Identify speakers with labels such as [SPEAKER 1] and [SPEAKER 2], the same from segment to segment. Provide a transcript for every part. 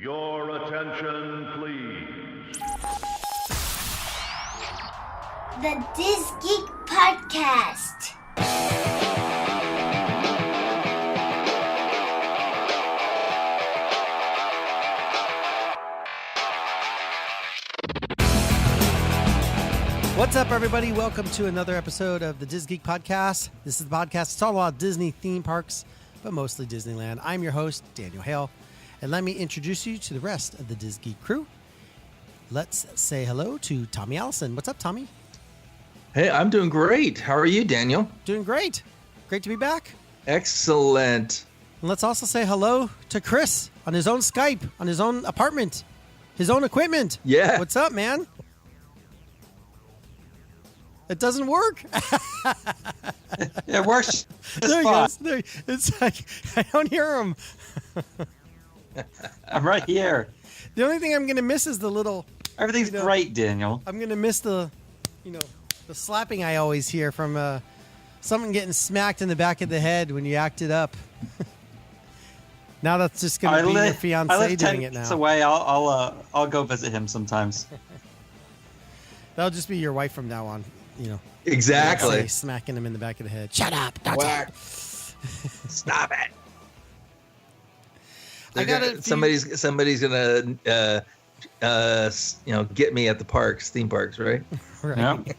[SPEAKER 1] Your attention, please.
[SPEAKER 2] The DisGeek Podcast.
[SPEAKER 3] What's up, everybody? Welcome to another episode of the DisGeek Podcast. This is the podcast. It's all about Disney theme parks, but mostly Disneyland. I'm your host, Daniel Hale, and let me introduce you to the rest of the DisGeek crew. Let's say hello to Tommy Allison. What's up, Tommy?
[SPEAKER 4] Hey, I'm doing great. How are you, Daniel?
[SPEAKER 3] Doing great. Great to be back.
[SPEAKER 4] Excellent.
[SPEAKER 3] And let's also say hello to Chris on his own Skype, on his own apartment, his own equipment.
[SPEAKER 4] Yeah.
[SPEAKER 3] What's up, man? It doesn't work.
[SPEAKER 5] It works.
[SPEAKER 3] There he goes. There, it's like I don't hear him.
[SPEAKER 5] I'm right here.
[SPEAKER 3] The only thing I'm going to miss is the little.
[SPEAKER 5] Everything's great, Daniel.
[SPEAKER 3] I'm going to miss the slapping I always hear from someone getting smacked in the back of the head when you act it up. Now that's just going to be your fiance doing it now.
[SPEAKER 5] Minutes away. I'll go visit him sometimes.
[SPEAKER 3] That'll just be your wife from now on.
[SPEAKER 4] Exactly.
[SPEAKER 3] Smacking him in the back of the head. Shut up.
[SPEAKER 4] Whack. Stop it. Somebody's gonna get me at the parks, theme parks, right?
[SPEAKER 3] Right.
[SPEAKER 5] Yep.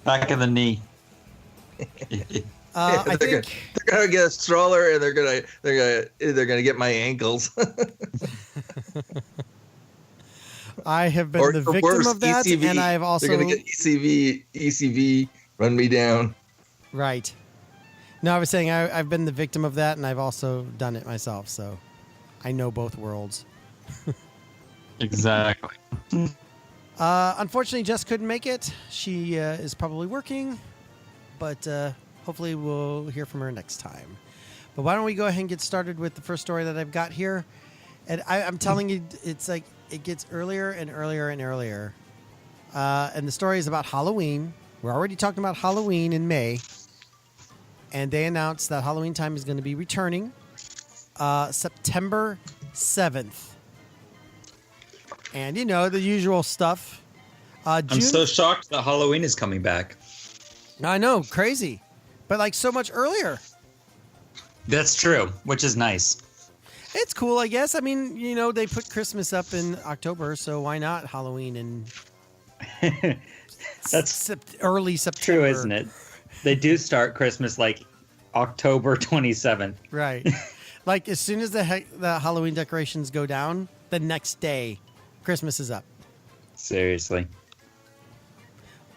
[SPEAKER 5] Back of the knee.
[SPEAKER 3] I think
[SPEAKER 4] they're gonna get a stroller and they're gonna get my ankles.
[SPEAKER 3] I have been the victim
[SPEAKER 4] worse,
[SPEAKER 3] of that,
[SPEAKER 4] ECV.
[SPEAKER 3] and I've also
[SPEAKER 4] They're gonna get ECV, run me down.
[SPEAKER 3] Right. No, I was saying I've been the victim of that, and I've also done it myself, so I know both worlds.
[SPEAKER 5] Exactly.
[SPEAKER 3] Unfortunately, Jess couldn't make it. She is probably working, but hopefully we'll hear from her next time. But why don't we go ahead and get started with the first story that I've got here? And I'm telling you, it's like it gets earlier and earlier and earlier. And the story is about Halloween. We're already talking about Halloween in May. And they announced that Halloween time is going to be returning September 7th. And, the usual stuff.
[SPEAKER 5] I'm so shocked that Halloween is coming back.
[SPEAKER 3] I know, crazy. But, so much earlier.
[SPEAKER 5] That's true, which is nice.
[SPEAKER 3] It's cool, I guess. I mean, they put Christmas up in October, so why not Halloween in
[SPEAKER 5] That's
[SPEAKER 3] early September?
[SPEAKER 5] True, isn't it? They do start Christmas October 27th.
[SPEAKER 3] Right. As soon as the Halloween decorations go down, the next day, Christmas is up.
[SPEAKER 5] Seriously.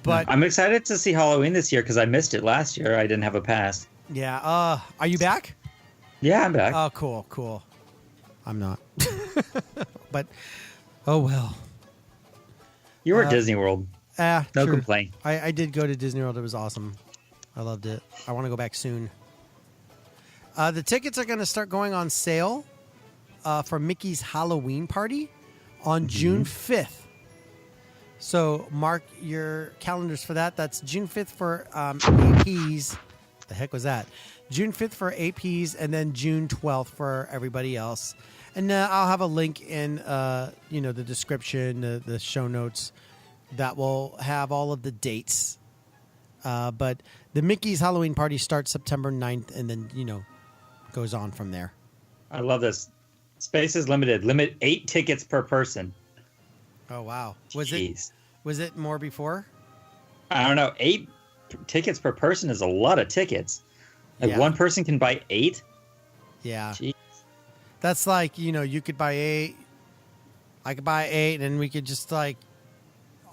[SPEAKER 3] But
[SPEAKER 5] I'm excited to see Halloween this year because I missed it last year. I didn't have a pass.
[SPEAKER 3] Yeah. Are you back?
[SPEAKER 5] Yeah, I'm back.
[SPEAKER 3] Oh, cool. I'm not. But, oh well.
[SPEAKER 5] You were at Disney World. No
[SPEAKER 3] true.
[SPEAKER 5] complaint.
[SPEAKER 3] I did go to Disney World. It was awesome. I loved it. I want to go back soon. The tickets are going to start going on sale for Mickey's Halloween party on June 5th. So mark your calendars for that. That's June 5th for APs. The heck was that? June 5th for APs and then June 12th for everybody else. And I'll have a link in the description, the show notes that will have all of the dates. But the Mickey's Halloween party starts September 9th and then, goes on from there.
[SPEAKER 5] I love this. Space is limited. Limit 8 tickets per person.
[SPEAKER 3] Oh, wow. Was it more before?
[SPEAKER 5] I don't know. 8 tickets per person is a lot of tickets. One person can buy 8?
[SPEAKER 3] Yeah.
[SPEAKER 5] Jeez.
[SPEAKER 3] That's you could buy 8. I could buy 8 and we could just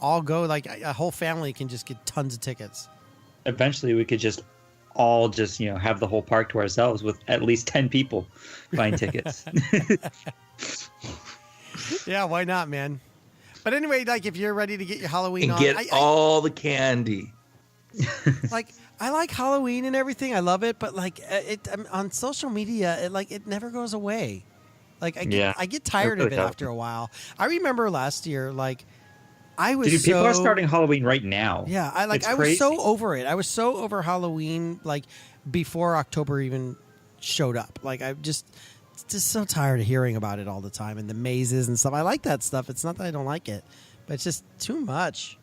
[SPEAKER 3] all go, a whole family can just get tons of tickets.
[SPEAKER 5] Eventually we could just all have the whole park to ourselves with at least 10 people buying tickets.
[SPEAKER 3] Yeah, why not, man? But anyway, if you're ready to get your Halloween
[SPEAKER 4] and
[SPEAKER 3] on,
[SPEAKER 4] get all the candy.
[SPEAKER 3] I like Halloween and everything. I love it, but on social media, it never goes away. I get tired of it after a while. I remember last year, I was
[SPEAKER 5] Dude, people are starting Halloween right now.
[SPEAKER 3] Yeah, I was so over it. I was so over Halloween, before October even showed up. just so tired of hearing about it all the time and the mazes and stuff. I like that stuff. It's not that I don't like it, but it's just too much.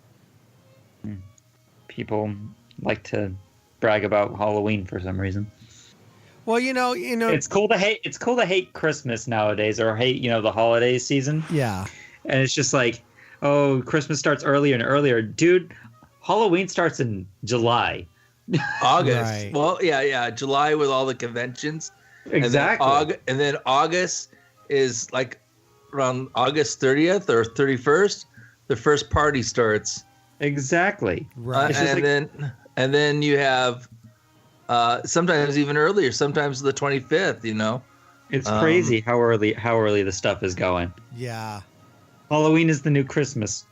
[SPEAKER 5] People like to brag about Halloween for some reason.
[SPEAKER 3] Well, you know,
[SPEAKER 5] it's cool to hate. It's cool to hate Christmas nowadays, or hate the holiday season.
[SPEAKER 3] Yeah,
[SPEAKER 5] and it's just like, oh, Christmas starts earlier and earlier, dude. Halloween starts in July,
[SPEAKER 4] August.
[SPEAKER 3] Right.
[SPEAKER 4] Well, yeah, July with all the conventions.
[SPEAKER 5] Exactly.
[SPEAKER 4] And then August is like around August 30th or 31st. The first party starts.
[SPEAKER 5] Exactly.
[SPEAKER 3] Right.
[SPEAKER 4] And then you have sometimes even earlier. Sometimes the 25th.
[SPEAKER 5] It's crazy how early the stuff is going.
[SPEAKER 3] Yeah.
[SPEAKER 5] Halloween is the new Christmas.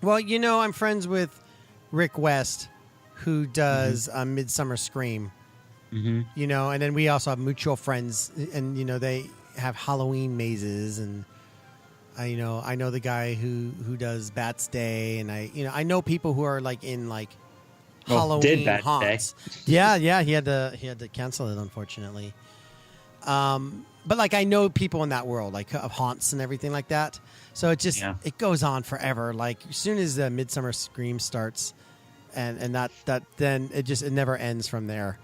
[SPEAKER 3] Well, I'm friends with Rick West, who does Midsummer Scream.
[SPEAKER 5] Mm-hmm.
[SPEAKER 3] And then we also have mutual friends, and they have Halloween mazes, and I know the guy who does Bats Day, and I know people who are like in like Halloween
[SPEAKER 5] did Bats
[SPEAKER 3] haunts.
[SPEAKER 5] Day.
[SPEAKER 3] Yeah, he had to cancel it, unfortunately. But like I know people in that world, like of haunts and everything like that. So it goes on forever. Like as soon as the Midsummer Scream starts, and that then it never ends from there.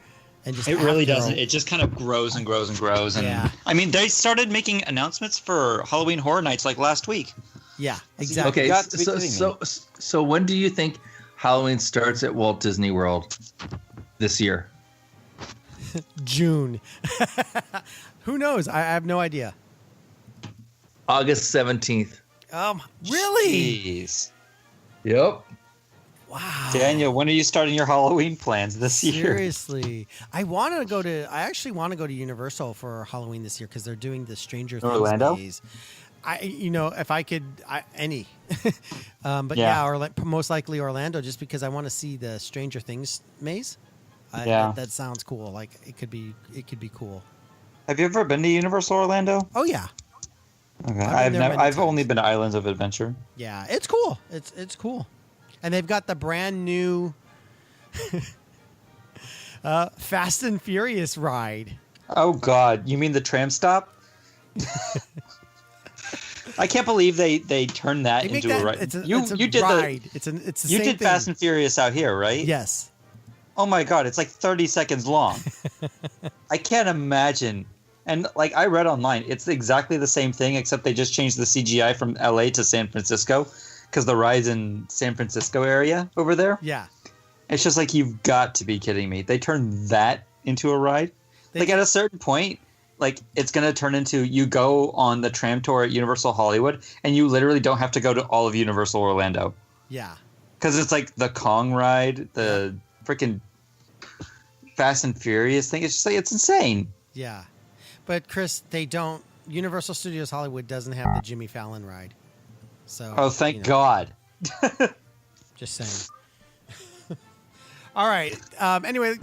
[SPEAKER 3] And just
[SPEAKER 5] it really doesn't. It just kind of grows and grows and grows. And
[SPEAKER 3] yeah.
[SPEAKER 5] I mean, they started making announcements for Halloween Horror Nights like last week.
[SPEAKER 3] Yeah, exactly.
[SPEAKER 4] Okay, so when do you think Halloween starts at Walt Disney World this year?
[SPEAKER 3] June. Who knows? I have no idea.
[SPEAKER 4] August 17th.
[SPEAKER 3] Really?
[SPEAKER 5] Jeez.
[SPEAKER 4] Yep.
[SPEAKER 3] Wow.
[SPEAKER 5] Daniel, when are you starting your Halloween plans this year?
[SPEAKER 3] Seriously. I actually want to go to Universal for Halloween this year because they're doing the Stranger Things
[SPEAKER 5] Orlando?
[SPEAKER 3] maze. If I could, any. But
[SPEAKER 5] Yeah.
[SPEAKER 3] most likely Orlando, just because I want to see the Stranger Things maze. That sounds cool. Like it could be cool.
[SPEAKER 5] Have you ever been to Universal Orlando?
[SPEAKER 3] Oh yeah.
[SPEAKER 5] Okay.
[SPEAKER 3] I've
[SPEAKER 5] only been to Islands of Adventure.
[SPEAKER 3] Yeah, it's cool. It's cool. And they've got the brand new Fast and Furious ride.
[SPEAKER 5] Oh God, you mean the tram stop? I can't believe they turned that into a ride.
[SPEAKER 3] It's a
[SPEAKER 5] did
[SPEAKER 3] ride. It's the
[SPEAKER 5] you
[SPEAKER 3] same
[SPEAKER 5] did
[SPEAKER 3] thing.
[SPEAKER 5] Fast and Furious out here, right?
[SPEAKER 3] Yes.
[SPEAKER 5] Oh my God, it's like 30 seconds long. I can't imagine. And like I read online, it's exactly the same thing, except they just changed the CGI from LA to San Francisco because the ride's in San Francisco area over there.
[SPEAKER 3] Yeah.
[SPEAKER 5] It's just like, you've got to be kidding me. They turned that into a ride. Like at a certain point, like it's going to turn into, you go on the tram tour at Universal Hollywood and you literally don't have to go to all of Universal Orlando.
[SPEAKER 3] Yeah.
[SPEAKER 5] Because it's like the Kong ride, the freaking Fast and Furious thing. It's just like, it's insane.
[SPEAKER 3] Yeah. But Chris, Universal Studios Hollywood doesn't have the Jimmy Fallon ride. So.
[SPEAKER 5] Oh, thank God.
[SPEAKER 3] Just saying. All right. Anyway,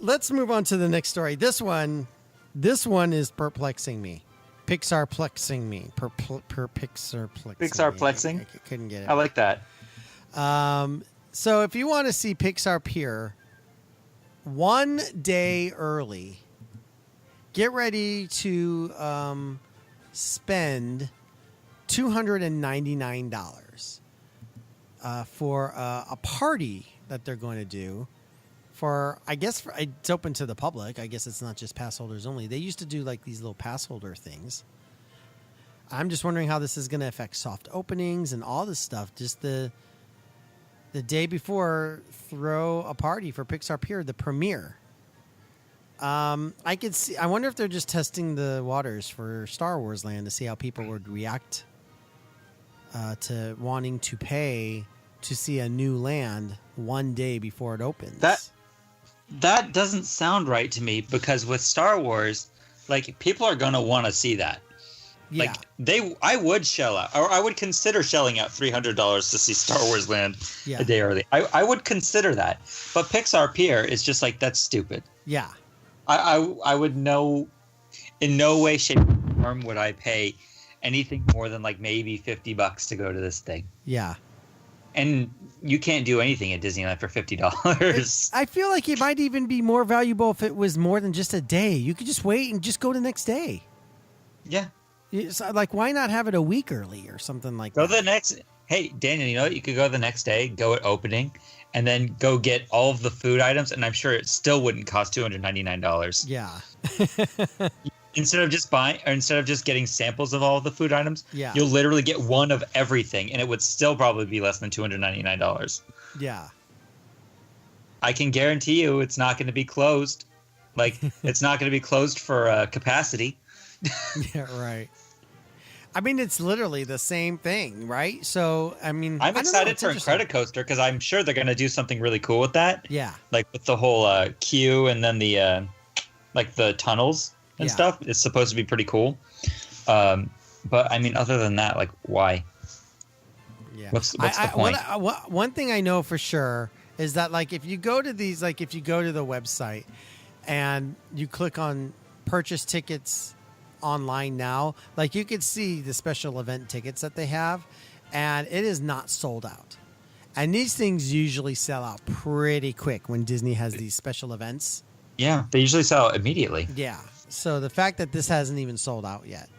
[SPEAKER 3] let's move on to the next story. This one is perplexing me. Pixar Plexing me. Pixar Plexing.
[SPEAKER 5] Pixar
[SPEAKER 3] me.
[SPEAKER 5] Plexing?
[SPEAKER 3] I couldn't get it.
[SPEAKER 5] I like that.
[SPEAKER 3] So if you want to see Pixar Pier 1 day early, get ready to spend $299 for a party that they're going to do. It's open to the public. I guess it's not just pass holders only. They used to do like these little pass holder things. I'm just wondering how this is going to affect soft openings and all this stuff. Just the day before, throw a party for Pixar Pier, the premiere. I wonder if they're just testing the waters for Star Wars Land to see how people would react to wanting to pay to see a new land 1 day before it opens.
[SPEAKER 5] That doesn't sound right to me, because with Star Wars, like, people are gonna want to see that.
[SPEAKER 3] Yeah.
[SPEAKER 5] Like I would shell out, or I would consider shelling out $300 to see Star Wars Land a day early. I would consider that, but Pixar Pier is just like, that's stupid.
[SPEAKER 3] Yeah.
[SPEAKER 5] I would know, in no way, shape, or form would I pay anything more than like maybe $50 to go to this thing.
[SPEAKER 3] Yeah.
[SPEAKER 5] And you can't do anything at Disneyland for $50.
[SPEAKER 3] I feel like it might even be more valuable if it was more than just a day. You could just wait and just go the next day.
[SPEAKER 5] Yeah.
[SPEAKER 3] It's like, why not have it a week early or something like
[SPEAKER 5] Go
[SPEAKER 3] that?
[SPEAKER 5] the next. Hey, Daniel, you know what? You could go the next day, go at opening, and then go get all of the food items, and I'm sure it still wouldn't cost $299.
[SPEAKER 3] Yeah.
[SPEAKER 5] Instead of just getting samples of all of the food items,
[SPEAKER 3] Yeah.
[SPEAKER 5] you'll literally get one of everything, and it would still probably be less than $299.
[SPEAKER 3] Yeah.
[SPEAKER 5] I can guarantee you it's not going to be closed. Like, it's not going to be closed for capacity.
[SPEAKER 3] Yeah, right. I mean, it's literally the same thing, right? So, I mean,
[SPEAKER 5] I'm excited
[SPEAKER 3] it's
[SPEAKER 5] for
[SPEAKER 3] interesting.
[SPEAKER 5] Incredicoaster because I'm sure they're going to do something really cool with that.
[SPEAKER 3] Yeah.
[SPEAKER 5] Like with the whole queue and then the like the tunnels and
[SPEAKER 3] Yeah.
[SPEAKER 5] stuff. It's supposed to be pretty cool. But I mean, other than that, like, why?
[SPEAKER 3] Yeah.
[SPEAKER 5] What's the point?
[SPEAKER 3] One thing I know for sure is that, like, if you go to these, like, if you go to the website and you click on purchase tickets online now, like, you could see the special event tickets that they have, and it is not sold out. And these things usually sell out pretty quick when Disney has these special events.
[SPEAKER 5] Yeah, they usually sell it immediately.
[SPEAKER 3] Yeah. So the fact that this hasn't even sold out yet.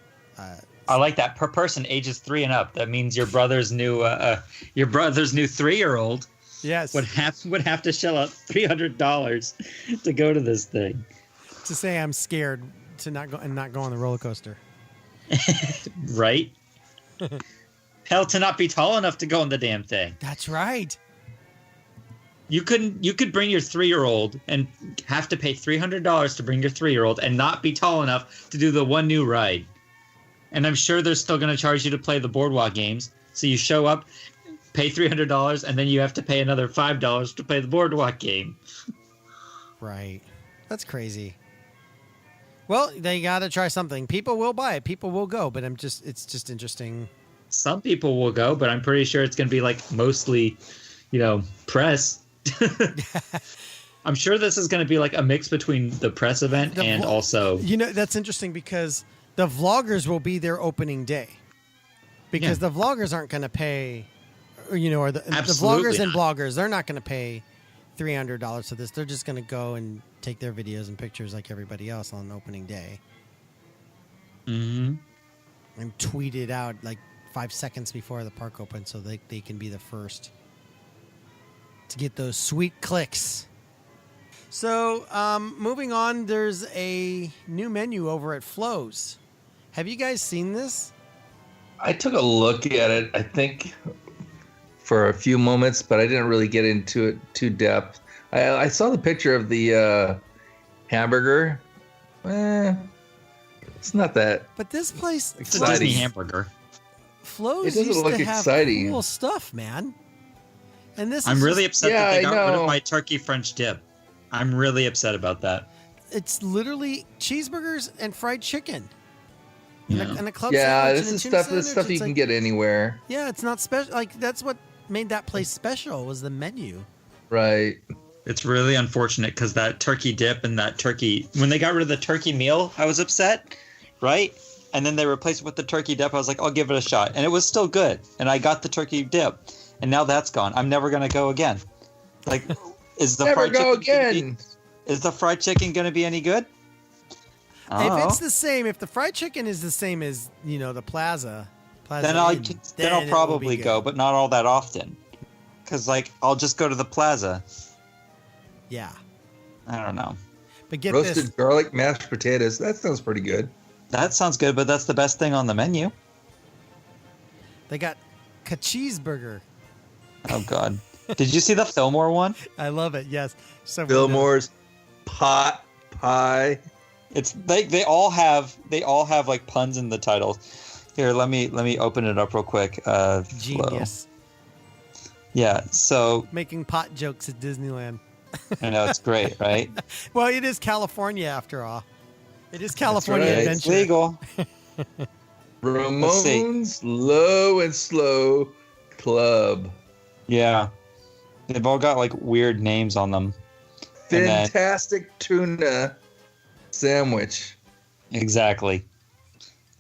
[SPEAKER 5] I like that. Per person, ages 3 and up. That means your brother's new 3-year-old
[SPEAKER 3] Yes.
[SPEAKER 5] would have to shell out $300 to go to this thing.
[SPEAKER 3] To say I'm scared to not go on the roller coaster.
[SPEAKER 5] Right? Hell, to not be tall enough to go on the damn thing.
[SPEAKER 3] That's right.
[SPEAKER 5] You could bring your 3-year-old and have to pay $300 to bring your 3-year-old and not be tall enough to do the one new ride. And I'm sure they're still going to charge you to play the boardwalk games. So you show up, pay $300, and then you have to pay another $5 to play the boardwalk game.
[SPEAKER 3] Right. That's crazy. Well, they got to try something. People will buy it. People will go, but it's just interesting.
[SPEAKER 5] Some people will go, but I'm pretty sure it's going to be like mostly, press. I'm sure this is going to be like a mix between the press event and also...
[SPEAKER 3] That's interesting because the vloggers will be there opening day. Because the vloggers aren't going to pay, or the vloggers and bloggers, they're not going to pay $300 for this. They're just going to go and take their videos and pictures like everybody else on opening day.
[SPEAKER 5] Mm-hmm.
[SPEAKER 3] And tweet it out like 5 seconds before the park opens so they can be the first to get those sweet clicks. So, moving on, there's a new menu over at Flo's. Have you guys seen this?
[SPEAKER 4] I took a look at it, I think, for a few moments, but I didn't really get into it too depth. I saw the picture of the hamburger. It's not that.
[SPEAKER 3] But this place,
[SPEAKER 5] It's a Disney hamburger.
[SPEAKER 3] Flo's
[SPEAKER 4] It doesn't
[SPEAKER 3] used
[SPEAKER 4] look
[SPEAKER 3] to have
[SPEAKER 4] exciting.
[SPEAKER 3] cool stuff, man. And this
[SPEAKER 5] I'm
[SPEAKER 3] is
[SPEAKER 5] really upset that they
[SPEAKER 4] Yeah, I
[SPEAKER 5] got rid
[SPEAKER 4] know.
[SPEAKER 5] of my turkey French dip. I'm really upset about that.
[SPEAKER 3] it's literally cheeseburgers and fried chicken.
[SPEAKER 5] Yeah.
[SPEAKER 3] And a club
[SPEAKER 4] Yeah,
[SPEAKER 3] sandwich
[SPEAKER 4] this
[SPEAKER 3] and
[SPEAKER 4] is
[SPEAKER 3] a tuna
[SPEAKER 4] stuff. This
[SPEAKER 3] sandwich.
[SPEAKER 4] stuff you
[SPEAKER 3] It's
[SPEAKER 4] can
[SPEAKER 3] like-
[SPEAKER 4] get anywhere,
[SPEAKER 3] Yeah, it's not special. Like, that's what made that place special was the menu.
[SPEAKER 4] right?
[SPEAKER 5] It's really unfortunate because that turkey dip and that turkey... When they got rid of the turkey meal, I was upset, right? And then they replaced it with the turkey dip. I was like, I'll give it a shot. And it was still good. And I got the turkey dip. And now that's gone. I'm never going to go again. Like, is the
[SPEAKER 4] Never
[SPEAKER 5] fried
[SPEAKER 4] go
[SPEAKER 5] chicken gonna
[SPEAKER 4] again.
[SPEAKER 5] is the fried chicken going to be any good?
[SPEAKER 3] If it's the same, if the fried chicken is the same as, the Plaza
[SPEAKER 5] then
[SPEAKER 3] Inn,
[SPEAKER 5] I'll
[SPEAKER 3] then it will
[SPEAKER 5] probably
[SPEAKER 3] be
[SPEAKER 5] go,
[SPEAKER 3] good.
[SPEAKER 5] but not all that often. Because, I'll just go to the Plaza.
[SPEAKER 3] Yeah.
[SPEAKER 5] I don't know.
[SPEAKER 3] But get
[SPEAKER 4] Roasted
[SPEAKER 3] this.
[SPEAKER 4] garlic mashed potatoes. That sounds pretty good.
[SPEAKER 5] That sounds good, but that's the best thing on the menu.
[SPEAKER 3] They got cheeseburger.
[SPEAKER 5] Oh, God. Did you see the Fillmore one?
[SPEAKER 3] I love it. Yes. So
[SPEAKER 4] Fillmore's pot pie.
[SPEAKER 5] It's they all have like puns in the titles. Here, let me open it up real quick.
[SPEAKER 3] Genius.
[SPEAKER 5] Yeah, so
[SPEAKER 3] Making pot jokes at Disneyland.
[SPEAKER 5] I know it's great, right?
[SPEAKER 3] Well, it is California after all. It is California
[SPEAKER 4] right.
[SPEAKER 5] It's
[SPEAKER 3] Adventure.
[SPEAKER 5] legal.
[SPEAKER 4] Ramon's Low and Slow Club.
[SPEAKER 5] Yeah, they've all got like weird names on them. And then-
[SPEAKER 4] Fantastic tuna sandwich.
[SPEAKER 5] Exactly.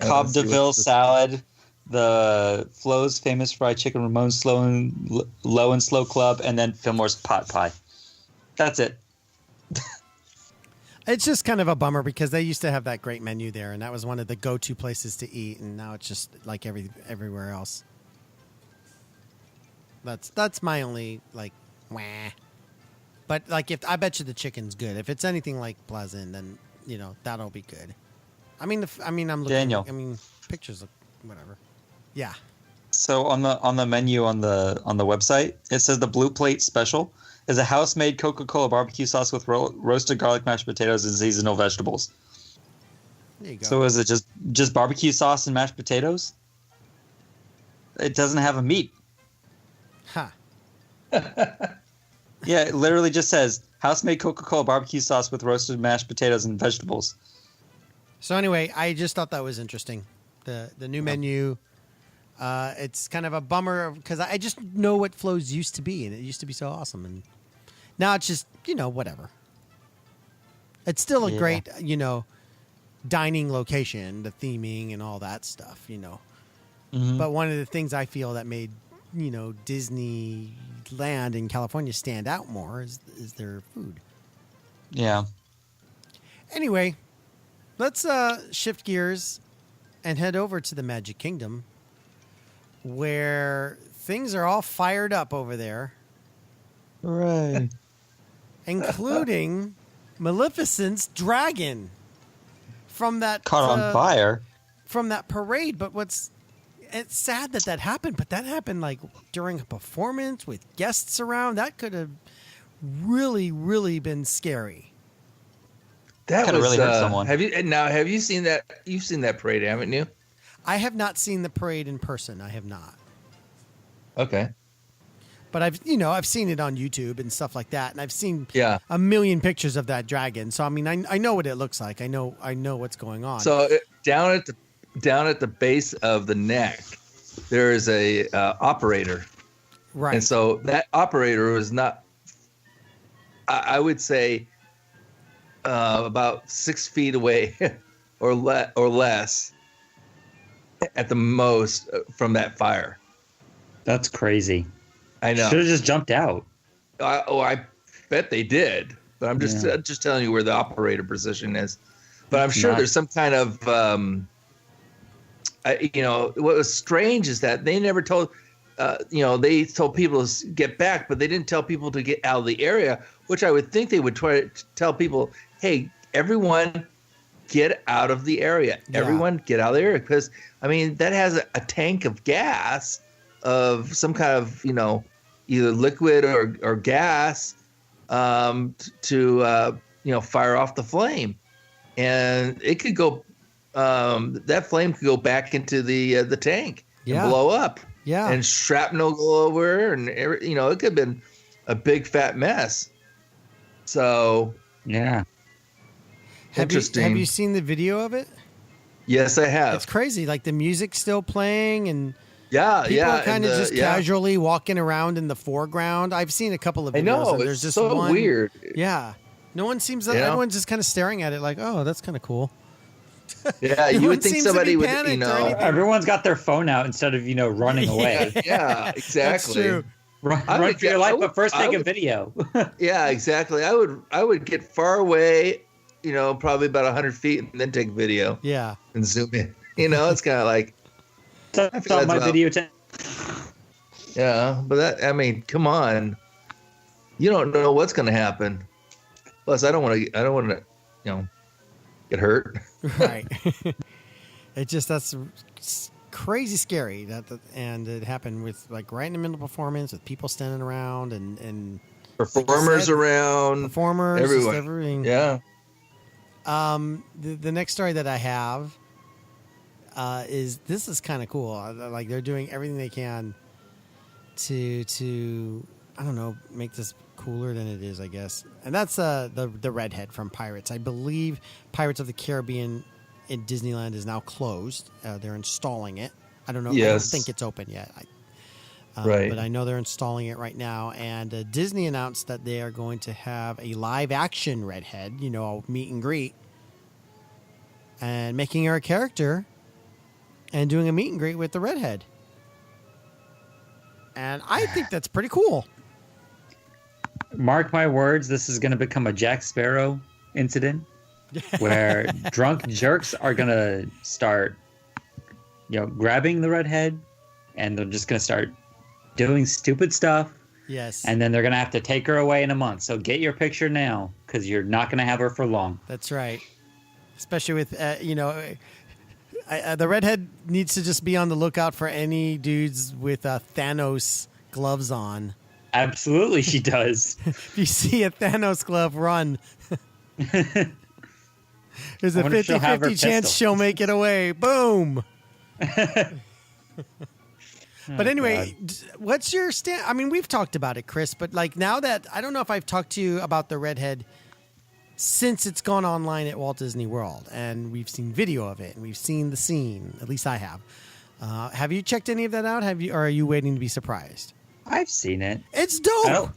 [SPEAKER 4] I
[SPEAKER 5] Cobb
[SPEAKER 4] don't see
[SPEAKER 5] de Ville
[SPEAKER 4] what's the-
[SPEAKER 5] salad, the Flo's Famous Fried Chicken, Ramon's Low and Slow Club, and then Fillmore's Pot Pie. That's it.
[SPEAKER 3] It's just kind of a bummer because they used to have that great menu there, and that was one of the go-to places to eat, and now it's just like everywhere else. That's my only like wah. But like if I bet you the chicken's good. If it's anything like Plaza Inn, then that'll be good. I'm looking.
[SPEAKER 5] Daniel.
[SPEAKER 3] I mean, pictures look whatever. Yeah.
[SPEAKER 5] So on the menu on the website, it says the Blue Plate Special is a house-made Coca-Cola barbecue sauce with roasted garlic, mashed potatoes, and seasonal vegetables.
[SPEAKER 3] There you go.
[SPEAKER 5] So is it just barbecue sauce and mashed potatoes? It doesn't have a meat.
[SPEAKER 3] Huh.
[SPEAKER 5] Yeah, it literally just says house-made Coca-Cola barbecue sauce with roasted mashed potatoes and vegetables.
[SPEAKER 3] So anyway, I just thought that was interesting. The new menu. It's kind of a bummer because I just know what Flo's used to be, and it used to be so awesome, and now it's just whatever. It's still a great dining location, the theming and all that stuff,
[SPEAKER 5] Mm-hmm.
[SPEAKER 3] But one of the things I feel that made Disneyland in California stand out more is their food.
[SPEAKER 5] Yeah.
[SPEAKER 3] Anyway, let's shift gears and head over to the Magic Kingdom, where things are all fired up over there.
[SPEAKER 5] Hooray.
[SPEAKER 3] Including Maleficent's Dragon from that
[SPEAKER 5] Caught on fire.
[SPEAKER 3] from that parade. But it's sad that happened, but that happened like during a performance with guests around. That could have really, really been scary.
[SPEAKER 4] That
[SPEAKER 5] Could have
[SPEAKER 4] was
[SPEAKER 5] really hurt someone.
[SPEAKER 4] Have you seen that? You've seen that parade, haven't you?
[SPEAKER 3] I have not seen the parade in person. I have not.
[SPEAKER 4] Okay.
[SPEAKER 3] But I've seen it on YouTube and stuff like that, and I've seen
[SPEAKER 4] a
[SPEAKER 3] million pictures of that dragon. So I mean, I know what it looks like. I know what's going on.
[SPEAKER 4] So down at the base of the neck, there is a operator,
[SPEAKER 3] right?
[SPEAKER 4] and so that operator was not. I would say about 6 feet away, or less, at the most from that fire.
[SPEAKER 5] That's crazy.
[SPEAKER 4] I know.
[SPEAKER 5] Should have just jumped out.
[SPEAKER 4] I bet they did, but I'm just telling you where the operator position is. But I'm sure there's some kind of, what was strange is that they never told, they told people to get back, but they didn't tell people to get out of the area, which I would think they would try to tell people, hey, everyone get out of the area.
[SPEAKER 3] Yeah.
[SPEAKER 4] Everyone get out of the area. Because, I mean, that has a tank of gas of some kind of, either liquid or gas to fire off the flame. And it could go, that flame could go back into the tank and blow up.
[SPEAKER 3] Yeah.
[SPEAKER 4] And shrapnel go over, and it could have been a big fat mess. So
[SPEAKER 5] Yeah.
[SPEAKER 4] interesting.
[SPEAKER 3] Have you seen the video of it?
[SPEAKER 4] Yes, I have.
[SPEAKER 3] It's crazy. Like the music's still playing, and people are kind of just
[SPEAKER 4] yeah.
[SPEAKER 3] casually walking around in the foreground. I've seen a couple of videos.
[SPEAKER 4] I know,
[SPEAKER 3] and there's
[SPEAKER 4] it's
[SPEAKER 3] just
[SPEAKER 4] so
[SPEAKER 3] one,
[SPEAKER 4] weird.
[SPEAKER 3] Yeah. No one seems.
[SPEAKER 4] Yeah.
[SPEAKER 3] Everyone's just kind of staring at it, like, "Oh, that's kind of cool."
[SPEAKER 4] Yeah, you
[SPEAKER 3] one
[SPEAKER 4] would think
[SPEAKER 3] seems to be
[SPEAKER 4] somebody would,
[SPEAKER 3] panicked or anything.
[SPEAKER 5] Everyone's got their phone out instead of, running away.
[SPEAKER 4] Yeah, exactly.
[SPEAKER 3] That's true.
[SPEAKER 5] Run
[SPEAKER 4] would
[SPEAKER 5] for your
[SPEAKER 4] get-
[SPEAKER 5] life,
[SPEAKER 4] I would-
[SPEAKER 5] but first
[SPEAKER 4] I
[SPEAKER 5] take a
[SPEAKER 4] would-
[SPEAKER 5] video.
[SPEAKER 4] Yeah, exactly. I would get far away, probably about 100 feet, and then take video
[SPEAKER 3] Yeah.
[SPEAKER 4] and zoom in. It's kind of like,
[SPEAKER 5] That's
[SPEAKER 4] feel
[SPEAKER 5] on my
[SPEAKER 4] that's
[SPEAKER 5] video.
[SPEAKER 4] yeah, but come on, you don't know what's going to happen. Plus, I don't want to, get hurt.
[SPEAKER 3] Right. That's crazy scary. And it happened with like right in the middle of performance with people standing around and
[SPEAKER 4] Performers around,
[SPEAKER 3] performers, just
[SPEAKER 4] everyone.
[SPEAKER 3] everything.
[SPEAKER 4] Yeah.
[SPEAKER 3] The next story that I have this is kind of cool. Like they're doing everything they can to I don't know, make this cooler than it is, I guess. And that's the Redhead from Pirates. I believe Pirates of the Caribbean in Disneyland is now closed. They're installing it. I don't know.
[SPEAKER 4] Yes.
[SPEAKER 3] I don't think it's open yet.
[SPEAKER 4] Right.
[SPEAKER 3] But I know they're installing it right now. And Disney announced that they are going to have a live action Redhead, a meet and greet, and making her a character. and doing a meet and greet with the Redhead. And I think that's pretty cool.
[SPEAKER 5] Mark my words, this is going to become a Jack Sparrow incident where drunk jerks are going to start, grabbing the Redhead, and they're just going to start doing stupid stuff.
[SPEAKER 3] Yes.
[SPEAKER 5] And then they're going to have to take her away in a month. So get your picture now, because you're not going to have her for long.
[SPEAKER 3] That's right. Especially with, the Redhead needs to just be on the lookout for any dudes with Thanos gloves on.
[SPEAKER 5] Absolutely, she does.
[SPEAKER 3] If you see a Thanos glove, run. There's a 50-50 chance she'll make it away. Boom. But anyway, what's your stand? I mean, we've talked about it, Chris, but like now that I don't know if I've talked to you about the Redhead since it's gone online at Walt Disney World, and we've seen video of it and we've seen the scene. At least I have. Have you checked any of that out? Or are you waiting to be surprised?
[SPEAKER 5] I've seen it.
[SPEAKER 3] It's dope.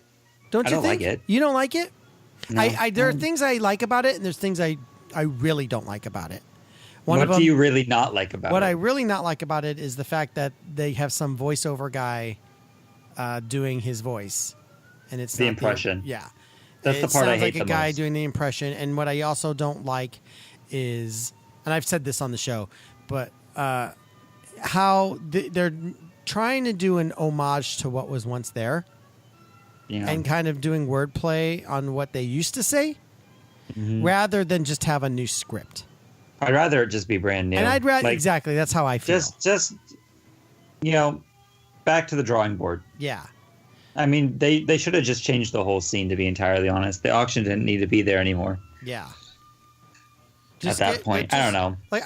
[SPEAKER 3] Don't you think?
[SPEAKER 5] Like it.
[SPEAKER 3] You don't like it?
[SPEAKER 5] No.
[SPEAKER 3] There are things I like about it, and there's things I really don't like about it.
[SPEAKER 5] What do you really not like about it?
[SPEAKER 3] What I really not like about it is the fact that they have some voiceover guy doing his voice, and it's
[SPEAKER 5] the
[SPEAKER 3] not
[SPEAKER 5] impression.
[SPEAKER 3] Yeah,
[SPEAKER 5] that's the part I hate the most. It sounds like a guy
[SPEAKER 3] doing the impression. And what I also don't like is, and I've said this on the show, but how they're trying to do an homage to what was once there, and kind of doing wordplay on what they used to say, rather than just have a new script.
[SPEAKER 5] I'd rather it just be brand new.
[SPEAKER 3] And I'd rather exactly. That's how I feel.
[SPEAKER 5] Just back to the drawing board.
[SPEAKER 3] Yeah.
[SPEAKER 5] I mean, they should have just changed the whole scene, to be entirely honest. The auction didn't need to be there anymore.
[SPEAKER 3] Yeah.
[SPEAKER 5] At that point, I don't know.
[SPEAKER 3] But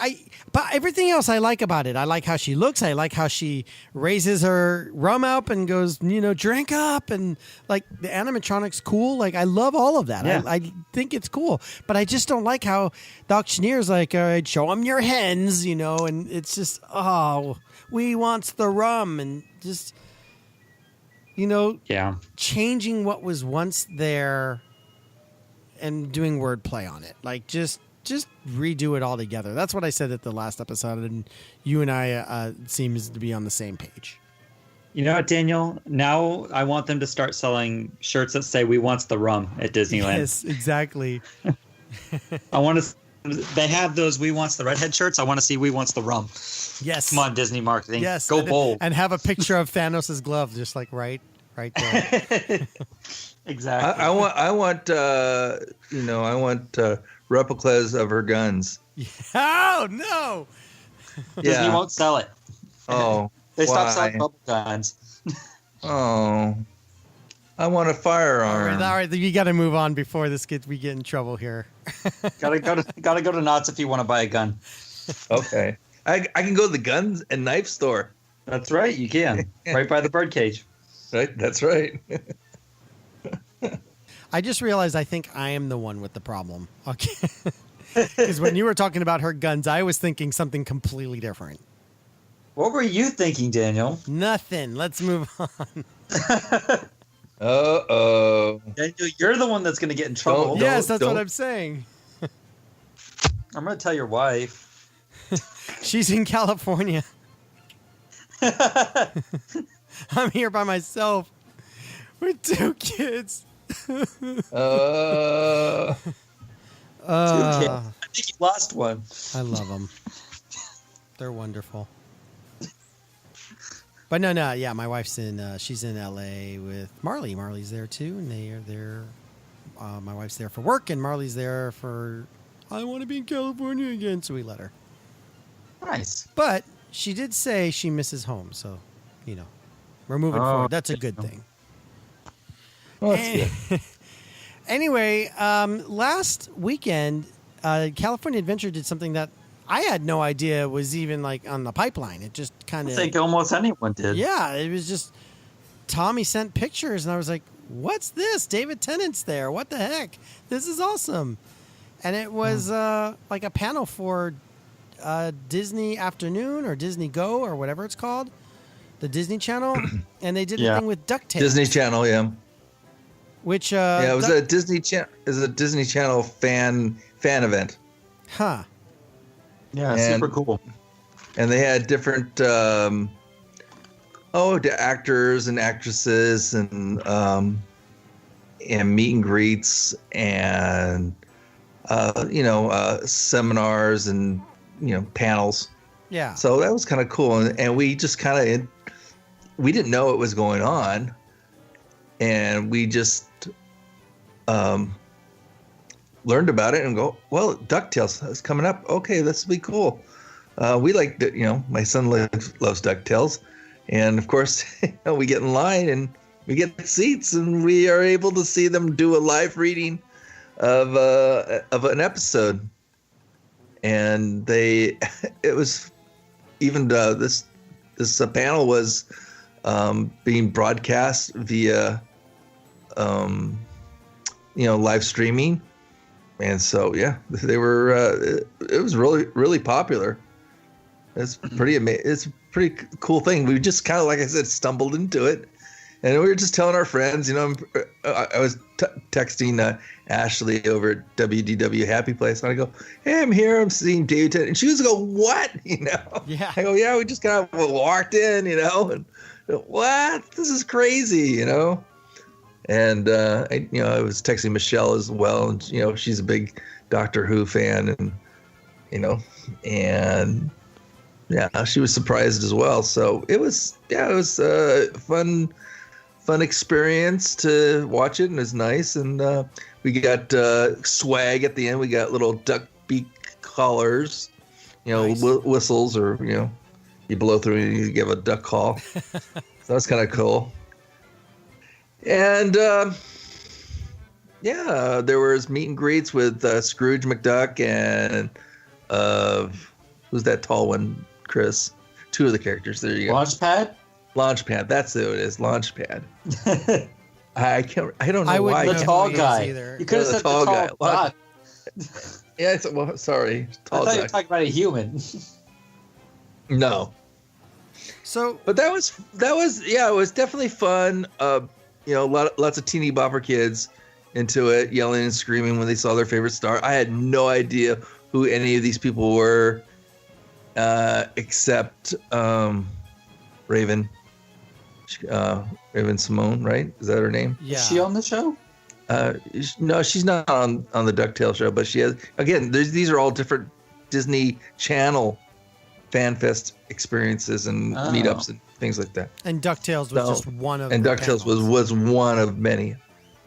[SPEAKER 3] everything else I like about it. I like how she looks. I like how she raises her rum up and goes, drink up, and like the animatronic's cool. Like I love all of that.
[SPEAKER 5] Yeah.
[SPEAKER 3] I think it's cool. But I just don't like how the auctioneer's like, all right, show them your hens, and it's just, we wants the rum, and just, changing what was once there and doing wordplay on it. Like just redo it all together. That's what I said at the last episode, and you and I seems to be on the same page.
[SPEAKER 5] You know what, Daniel? Now I want them to start selling shirts that say "We wants the rum" at Disneyland.
[SPEAKER 3] Yes, exactly.
[SPEAKER 5] I want to. They have those "We wants the Redhead" shirts. I want to see "We wants the rum."
[SPEAKER 3] Yes.
[SPEAKER 5] Come on, Disney marketing.
[SPEAKER 3] Yes.
[SPEAKER 5] Go bold.
[SPEAKER 3] And have a picture of Thanos' glove, just like right there.
[SPEAKER 5] Exactly.
[SPEAKER 4] I want replicas of her guns.
[SPEAKER 3] Oh no!
[SPEAKER 5] Disney won't sell it.
[SPEAKER 4] Oh,
[SPEAKER 5] they stopped selling bubble guns.
[SPEAKER 4] Oh, I want a firearm.
[SPEAKER 3] All right, you got to move on before we get in trouble here.
[SPEAKER 5] Gotta go to Knott's if you want to buy a gun.
[SPEAKER 4] Okay, I can go to the guns and knife store.
[SPEAKER 5] That's right, you can. Right by the birdcage.
[SPEAKER 4] Right, that's right.
[SPEAKER 3] I just realized I think I am the one with the problem. Okay. Because when you were talking about her guns, I was thinking something completely different.
[SPEAKER 5] What were you thinking, Daniel?
[SPEAKER 3] Nothing. Let's move on.
[SPEAKER 4] Uh-oh.
[SPEAKER 5] Daniel, you're the one that's going to get in trouble.
[SPEAKER 3] Yes, that's what I'm saying.
[SPEAKER 5] I'm going to tell your wife.
[SPEAKER 3] She's in California. I'm here by myself with 2 kids.
[SPEAKER 5] I think you lost one.
[SPEAKER 3] I love them. They're wonderful. But no, yeah, my wife's she's in LA with Marley. Marley's there too, and they are there. My wife's there for work, and Marley's there for, I want to be in California again, so we let her.
[SPEAKER 5] Nice.
[SPEAKER 3] But she did say she misses home, so, we're moving forward. That's a good thing.
[SPEAKER 4] Well, that's good.
[SPEAKER 3] Anyway, last weekend, California Adventure did something that I had no idea was even like on the pipeline. It just kind of.
[SPEAKER 5] I think almost anyone did.
[SPEAKER 3] Yeah, it was just Tommy sent pictures, and I was like, "What's this? David Tennant's there. What the heck? This is awesome!" And it was like a panel for Disney Afternoon or Disney Go or whatever it's called, the Disney Channel, and they did a thing with DuckTales.
[SPEAKER 4] Disney Channel, yeah.
[SPEAKER 3] Which
[SPEAKER 4] it was a Disney Channel. It was a Disney Channel fan event.
[SPEAKER 3] Huh.
[SPEAKER 5] Yeah,
[SPEAKER 4] And
[SPEAKER 5] super cool.
[SPEAKER 4] and they had different the actors and actresses and meet and greets and seminars and panels.
[SPEAKER 3] Yeah.
[SPEAKER 4] So that was kind of cool, and we just we didn't know what was going on, and we just learned about it and go, well, DuckTales is coming up. Okay, this will be cool. We like it, my son loves DuckTales, and of course, we get in line and we get seats, and we are able to see them do a live reading of an episode, and it was even this panel was being broadcast via live streaming, and so they were it was really, really popular. It's pretty amazing. It's a pretty cool thing. We just kind of, like I said, stumbled into it, and we were just telling our friends. I was texting Ashley over at WDW Happy Place, and I go, "Hey, I'm here. I'm seeing David Tennant," and she was go, "What?"
[SPEAKER 3] Yeah.
[SPEAKER 4] I go, "Yeah, we just kind of walked in, and what? This is crazy, And I was texting Michelle as well, and she's a big Doctor Who fan, and she was surprised as well. So it was a fun experience to watch it, and it was nice. And we got swag at the end. We got little duck beak collars,
[SPEAKER 3] Nice.
[SPEAKER 4] whistles, or you blow through and you give a duck call. So that's kind of cool. And there was meet and greets with Scrooge McDuck and who's that tall one, Chris? Two of the characters. There you go. Launchpad. That's who it is. Launchpad. I don't know why.
[SPEAKER 3] know
[SPEAKER 5] The
[SPEAKER 3] who
[SPEAKER 5] tall
[SPEAKER 3] he is
[SPEAKER 5] guy.
[SPEAKER 3] either.
[SPEAKER 5] You could have
[SPEAKER 4] The
[SPEAKER 5] said
[SPEAKER 4] tall
[SPEAKER 5] the
[SPEAKER 4] guy.
[SPEAKER 5] tall duck.
[SPEAKER 4] Yeah. Sorry.
[SPEAKER 5] I
[SPEAKER 4] Tall
[SPEAKER 5] thought you were
[SPEAKER 4] duck.
[SPEAKER 5] talking about a human.
[SPEAKER 4] No.
[SPEAKER 3] So
[SPEAKER 4] But that was it was definitely fun. Lots of teeny bopper kids into it, yelling and screaming when they saw their favorite star. I had no idea who any of these people were, except Raven. Raven Simone, right? Is that her name?
[SPEAKER 3] yeah.
[SPEAKER 5] Is she on the show?
[SPEAKER 4] No, she's not on the DuckTales show, but she has. Again, these are all different Disney Channel fan fest experiences and meetups and things like that.
[SPEAKER 3] And DuckTales was just one of
[SPEAKER 4] And
[SPEAKER 3] the
[SPEAKER 4] DuckTales
[SPEAKER 3] panels.
[SPEAKER 4] was one of many.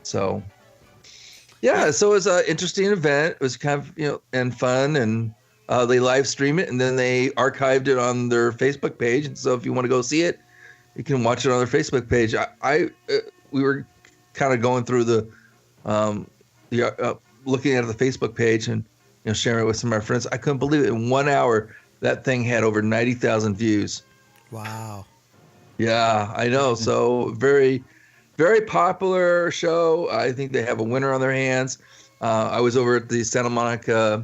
[SPEAKER 4] So so it was an interesting event. It was kind of and fun, and they live stream it, and then they archived it on their Facebook page. And so if you want to go see it, you can watch it on their Facebook page. We were kind of going through the looking at the Facebook page and sharing it with some of our friends. I couldn't believe it. In 1 hour, that thing had over 90,000 views.
[SPEAKER 3] Wow.
[SPEAKER 4] Yeah, I know. So very, very popular show. I think they have a winner on their hands. I was over at the Santa Monica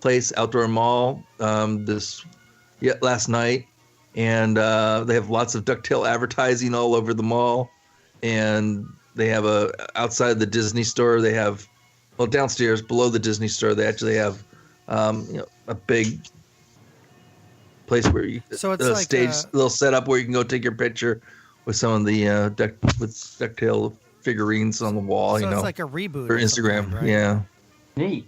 [SPEAKER 4] Place Outdoor Mall last night, and they have lots of DuckTale advertising all over the mall. And they have outside the Disney store. They have downstairs below the Disney store. They actually have a big place where you
[SPEAKER 3] So it's like
[SPEAKER 4] stage little setup where you can go take your picture with some of the DuckTale figurines on the wall.
[SPEAKER 3] So it's like a reboot
[SPEAKER 4] for
[SPEAKER 3] or
[SPEAKER 4] Instagram.
[SPEAKER 3] something, right?
[SPEAKER 4] Yeah,
[SPEAKER 5] Neat.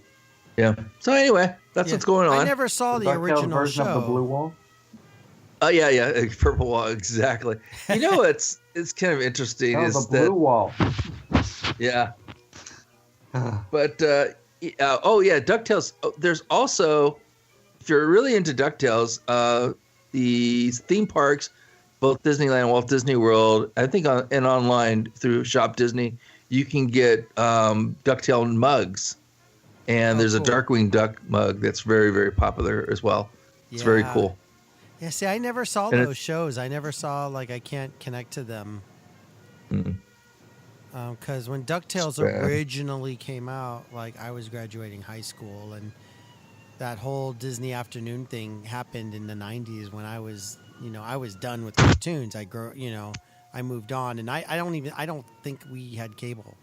[SPEAKER 4] yeah. So anyway, that's what's going on.
[SPEAKER 3] I never saw the
[SPEAKER 5] DuckTales
[SPEAKER 3] original
[SPEAKER 5] version
[SPEAKER 3] show.
[SPEAKER 5] of the Blue Wall.
[SPEAKER 4] Oh yeah, Purple Wall, exactly. It's kind of interesting
[SPEAKER 5] No,
[SPEAKER 4] is
[SPEAKER 5] the Blue
[SPEAKER 4] that
[SPEAKER 5] Wall.
[SPEAKER 4] yeah. But DuckTales. There's also, if you're really into DuckTales, the theme parks, both Disneyland and Walt Disney World, I think and online through Shop Disney, you can get DuckTale mugs, and there's
[SPEAKER 3] cool.
[SPEAKER 4] a Darkwing Duck mug that's very, very popular as well. It's very
[SPEAKER 3] Yeah.
[SPEAKER 4] cool.
[SPEAKER 3] Yeah, see, I never saw
[SPEAKER 4] And
[SPEAKER 3] those shows. I never saw, I can't connect to them. Because when DuckTales
[SPEAKER 4] bad.
[SPEAKER 3] originally came out, I was graduating high school, and that whole Disney afternoon thing happened in the 90s when I was, I was done with cartoons. I moved on, and I don't think we had cable.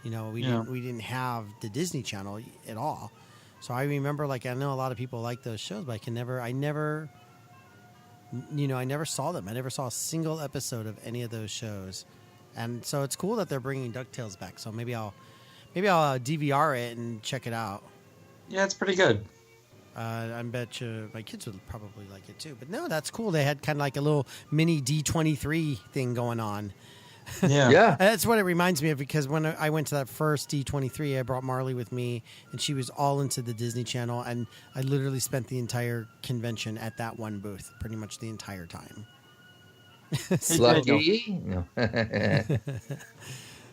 [SPEAKER 3] We didn't have the Disney Channel at all. So I remember, I know a lot of people like those shows, but I never I never saw them. I never saw a single episode of any of those shows, and so it's cool that they're bringing DuckTales back. So maybe I'll DVR it and check it out.
[SPEAKER 5] Yeah, it's pretty good.
[SPEAKER 3] I bet you my kids would probably like it too. But no, that's cool. They had kind of like a little mini D23 thing going on.
[SPEAKER 5] Yeah.
[SPEAKER 4] Yeah.
[SPEAKER 3] That's what it reminds me of, because when I went to that first D23, I brought Marley with me, and she was all into the Disney Channel, and I literally spent the entire convention at that one booth, pretty much the entire time.
[SPEAKER 4] Lucky. No.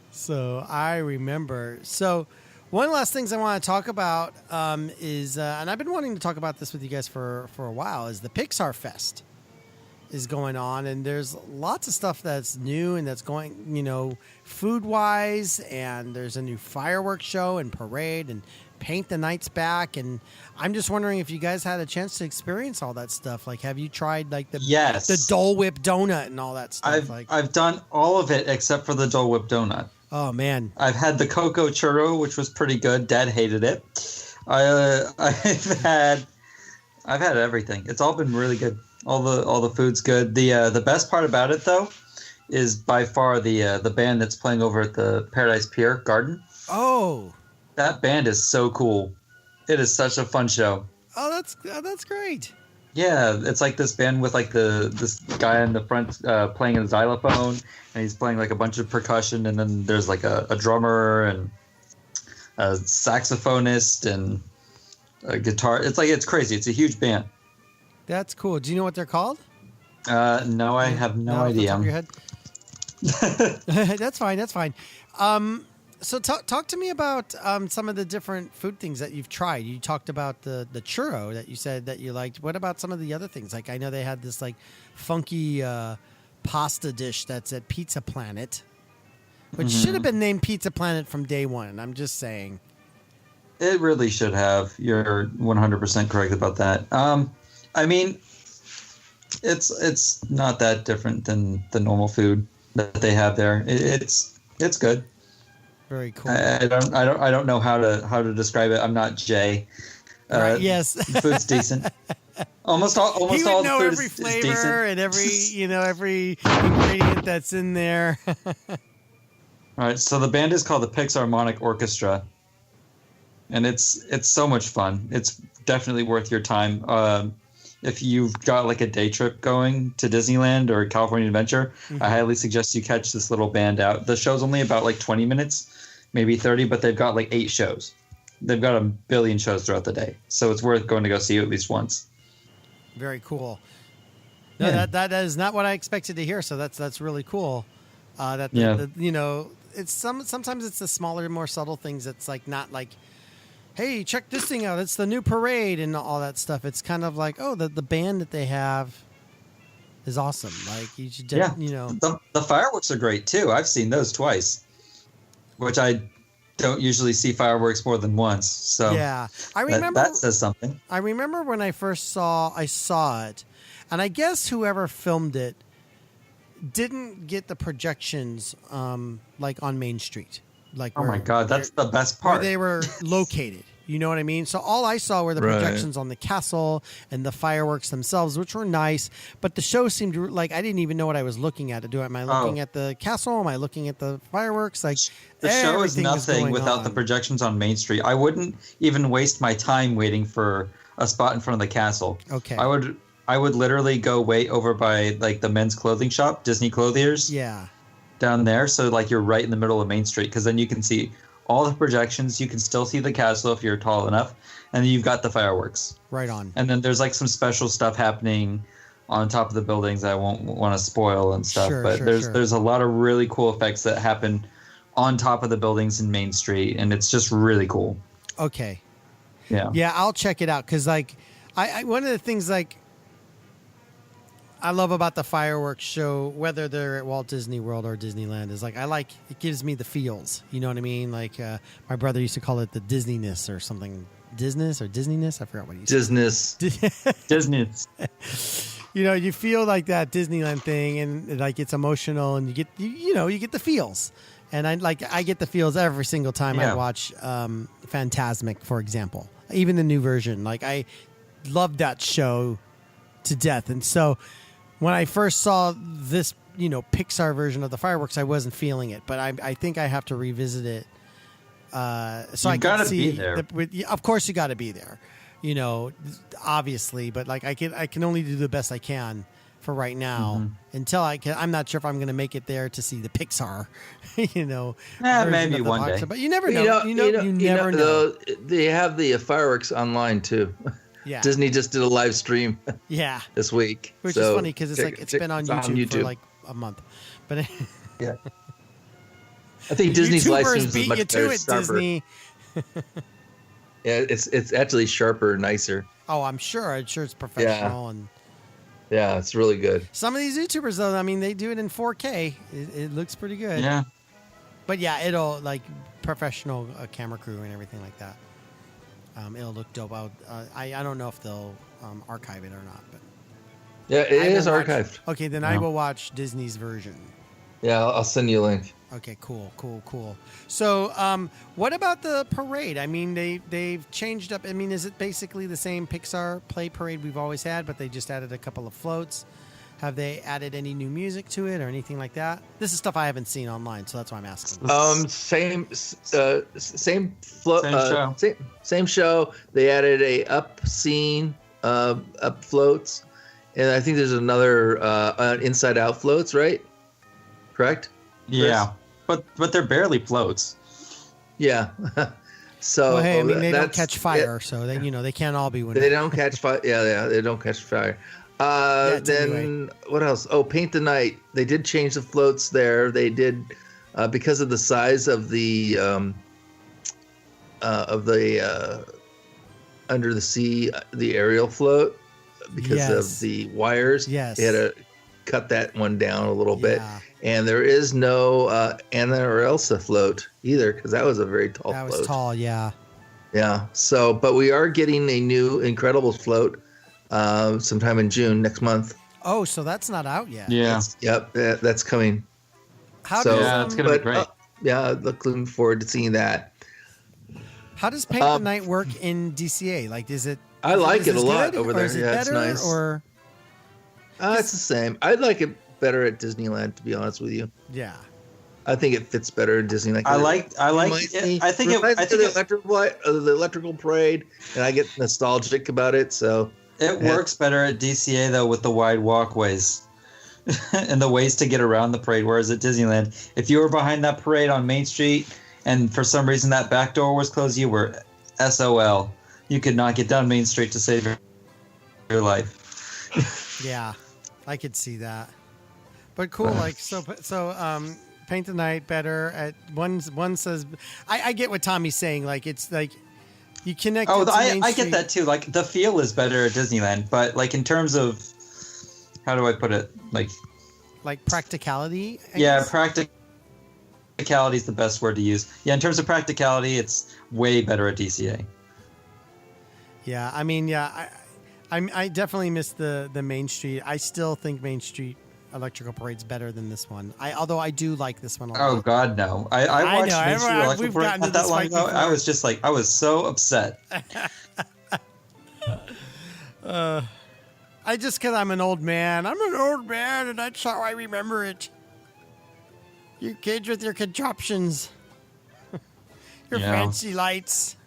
[SPEAKER 3] So I remember. So one last things I want to talk about is, and I've been wanting to talk about this with you guys for a while, is the Pixar Fest is going on, and there's lots of stuff that's new and that's going, food wise, and there's a new fireworks show and parade and paint the nights back, and I'm just wondering if you guys had a chance to experience all that stuff. Like, have you tried like the Dole Whip donut and all that stuff?
[SPEAKER 5] I've done all of it except for the Dole Whip donut.
[SPEAKER 3] Oh man,
[SPEAKER 5] I've had the cocoa churro, which was pretty good. Dad hated it. I've had everything. It's all been really good. All the food's good. The best part about it though is by far the band that's playing over at the Paradise Pier Garden.
[SPEAKER 3] Oh,
[SPEAKER 5] that band is so cool. It is such a fun show.
[SPEAKER 3] Oh, that's great.
[SPEAKER 5] Yeah, it's like this band with like this guy in the front playing a xylophone, and he's playing like a bunch of percussion, and then there's like a drummer and a saxophonist and a guitar. It's crazy. It's a huge band.
[SPEAKER 3] That's cool. Do you know what they're called?
[SPEAKER 5] No, I have no idea.
[SPEAKER 3] Off the top of your head? That's fine. That's fine. So talk to me about some of the different food things that you've tried. You talked about the churro that you said that you liked. What about some of the other things? Like, I know they had this like funky pasta dish that's at Pizza Planet, which should have been named Pizza Planet from day one. I'm just saying.
[SPEAKER 5] It really should have. You're 100% correct about that. I mean, it's not that different than the normal food that they have there. It's good.
[SPEAKER 3] Very cool.
[SPEAKER 5] I don't know how to describe it. I'm not Jay.
[SPEAKER 3] Right, yes.
[SPEAKER 5] Food's decent. Almost all
[SPEAKER 3] he would
[SPEAKER 5] all
[SPEAKER 3] know
[SPEAKER 5] the food
[SPEAKER 3] every
[SPEAKER 5] is
[SPEAKER 3] flavor
[SPEAKER 5] decent.
[SPEAKER 3] and every ingredient that's in there.
[SPEAKER 5] All right, so the band is called the Pixar Harmonic Orchestra, and it's so much fun. It's definitely worth your time. If you've got like a day trip going to Disneyland or California Adventure, I highly suggest you catch this little band out. The show's only about like 20 minutes, maybe 30, but they've got like 8 shows. They've got a billion shows throughout the day, so it's worth going to go see at least once.
[SPEAKER 3] Very cool. No,
[SPEAKER 5] Yeah.
[SPEAKER 3] that is not what I expected to hear. So that's really cool. It's sometimes it's the smaller, more subtle things. That's like not like, hey, check this thing out. It's the new parade and all that stuff. It's kind of like, oh, the band that they have is awesome. Like you should,
[SPEAKER 5] The fireworks are great too. I've seen those twice, which I don't usually see fireworks more than once. So
[SPEAKER 3] yeah, I remember
[SPEAKER 5] that says something.
[SPEAKER 3] I remember when I first saw it, and I guess whoever filmed it didn't get the projections like on Main Street. Like,
[SPEAKER 5] oh my God, that's the best part.
[SPEAKER 3] Where they were located. You know what I mean? So all I saw were the projections on the castle and the fireworks themselves, which were nice. But the show seemed like I didn't even know what I was looking at. Am I looking at the castle? Am I looking at the fireworks? Like
[SPEAKER 5] the show is nothing without the projections on Main Street. I wouldn't even waste my time waiting for a spot in front of the castle.
[SPEAKER 3] Okay.
[SPEAKER 5] I would literally go wait over by like the men's clothing shop, Disney Clothiers.
[SPEAKER 3] Yeah.
[SPEAKER 5] Down there, so like you're right in the middle of Main Street, because then you can see all the projections. You can still see the castle if you're tall enough, and then you've got the fireworks.
[SPEAKER 3] Right on.
[SPEAKER 5] And then there's like some special stuff happening on top of the buildings I won't want to spoil and stuff. There's a lot of really cool effects that happen on top of the buildings in Main Street, and it's just really cool.
[SPEAKER 3] Okay.
[SPEAKER 5] Yeah,
[SPEAKER 3] I'll check it out, because like I one of the things like I love about the fireworks show, whether they're at Walt Disney World or Disneyland, is like it gives me the feels. You know what I mean? Like my brother used to call it the Disneyness or something. Disness or Disneyness? I forgot what he said.
[SPEAKER 5] Disneyness.
[SPEAKER 3] You feel like that Disneyland thing, and like it's emotional, and you get the feels. And I get the feels every single time I watch Fantasmic, for example. Even the new version. Like I love that show to death. And so when I first saw this, Pixar version of the fireworks, I wasn't feeling it, but I think I have to revisit it. So I can see.
[SPEAKER 5] Be there.
[SPEAKER 3] Of course, you got to be there. Obviously, but like I can only do the best I can for right now until I'm not sure if I'm going to make it there to see the Pixar.
[SPEAKER 5] Maybe one day.
[SPEAKER 3] But you never know. You never know.
[SPEAKER 4] Though, they have the fireworks online too.
[SPEAKER 3] Yeah.
[SPEAKER 4] Disney just did a live stream.
[SPEAKER 3] Yeah.
[SPEAKER 4] This week,
[SPEAKER 3] which is funny because it's been on YouTube for like a month. But
[SPEAKER 4] yeah. I think Disney's live streams is much better, sharper.
[SPEAKER 3] Disney.
[SPEAKER 4] Yeah, it's actually sharper, nicer.
[SPEAKER 3] Oh, I'm sure it's professional and.
[SPEAKER 4] Yeah, it's really good.
[SPEAKER 3] Some of these YouTubers, though, I mean, they do it in 4K. It looks pretty good.
[SPEAKER 5] Yeah.
[SPEAKER 3] But yeah, it'll like professional camera crew and everything like that. It'll look dope. I don't know if they'll archive it or not, but
[SPEAKER 4] yeah, it is archived.
[SPEAKER 3] Okay, then I will watch Disney's version.
[SPEAKER 4] Yeah, I'll send you a link.
[SPEAKER 3] Okay, cool. So, what about the parade? I mean, they've changed up. I mean, is it basically the same Pixar Play Parade we've always had, but they just added a couple of floats? Have they added any new music to it or anything like that? This is stuff I haven't seen online, so that's why I'm asking.
[SPEAKER 4] Same float.
[SPEAKER 5] Same show.
[SPEAKER 4] Same show. They added a up scene, up floats, and I think there's another inside out floats, right? Correct?
[SPEAKER 5] Yeah, but they're barely floats.
[SPEAKER 4] Yeah. So
[SPEAKER 3] well, hey, I mean, they don't catch fire, so they can't all be winners.
[SPEAKER 4] They don't catch fire. Yeah, they don't catch fire. Then what else? Oh, Paint the Night. They did change the floats there. They did because of the size of the under the sea, the aerial float, because of the wires.
[SPEAKER 3] Yes.
[SPEAKER 4] They had to cut that one down a little bit. And there is no Anna or Elsa float either, because that was a very tall float.
[SPEAKER 3] That was tall, yeah.
[SPEAKER 4] Yeah. So, but we are getting a new Incredibles float sometime in June next month.
[SPEAKER 3] Oh, so that's not out yet.
[SPEAKER 5] Yeah.
[SPEAKER 4] That's coming.
[SPEAKER 3] It's
[SPEAKER 5] going to be great.
[SPEAKER 4] Looking forward to seeing that.
[SPEAKER 3] How does Paint the Night work in DCA? Like, is it?
[SPEAKER 4] I like it a lot
[SPEAKER 3] good,
[SPEAKER 4] over there.
[SPEAKER 3] Is it
[SPEAKER 4] Yeah,
[SPEAKER 3] better,
[SPEAKER 4] it's nice.
[SPEAKER 3] Or
[SPEAKER 4] it's the same. I'd like it better at Disneyland, to be honest with you.
[SPEAKER 3] Yeah.
[SPEAKER 4] I think it fits better in Disneyland.
[SPEAKER 5] I think
[SPEAKER 4] the electrical parade, and I get nostalgic about it. So
[SPEAKER 5] it works better at DCA though, with the wide walkways and the ways to get around the parade. Whereas at Disneyland, if you were behind that parade on Main Street and for some reason that back door was closed, you were SOL. You could not get down Main Street to save your life.
[SPEAKER 3] Yeah, I could see that. But cool, like so. Paint the Night better at one says. I get what Tommy's saying. Like it's like you connect.
[SPEAKER 5] Oh, I get that too. Like the feel is better at Disneyland, but like in terms of how do I put it? Like
[SPEAKER 3] practicality. I guess?
[SPEAKER 5] Practicality is the best word to use. Yeah, in terms of practicality, it's way better at DCA.
[SPEAKER 3] Yeah, I mean, I definitely miss the Main Street. I still think Main Street Electrical Parade's better than this one. Although I do like this one a lot.
[SPEAKER 5] Oh God, no! I watched Main Street Electrical Parade not that long ago. I was just like, I was so upset.
[SPEAKER 3] Because I'm an old man. I'm an old man, and that's how I remember it. You kids with your contraptions, your fancy lights.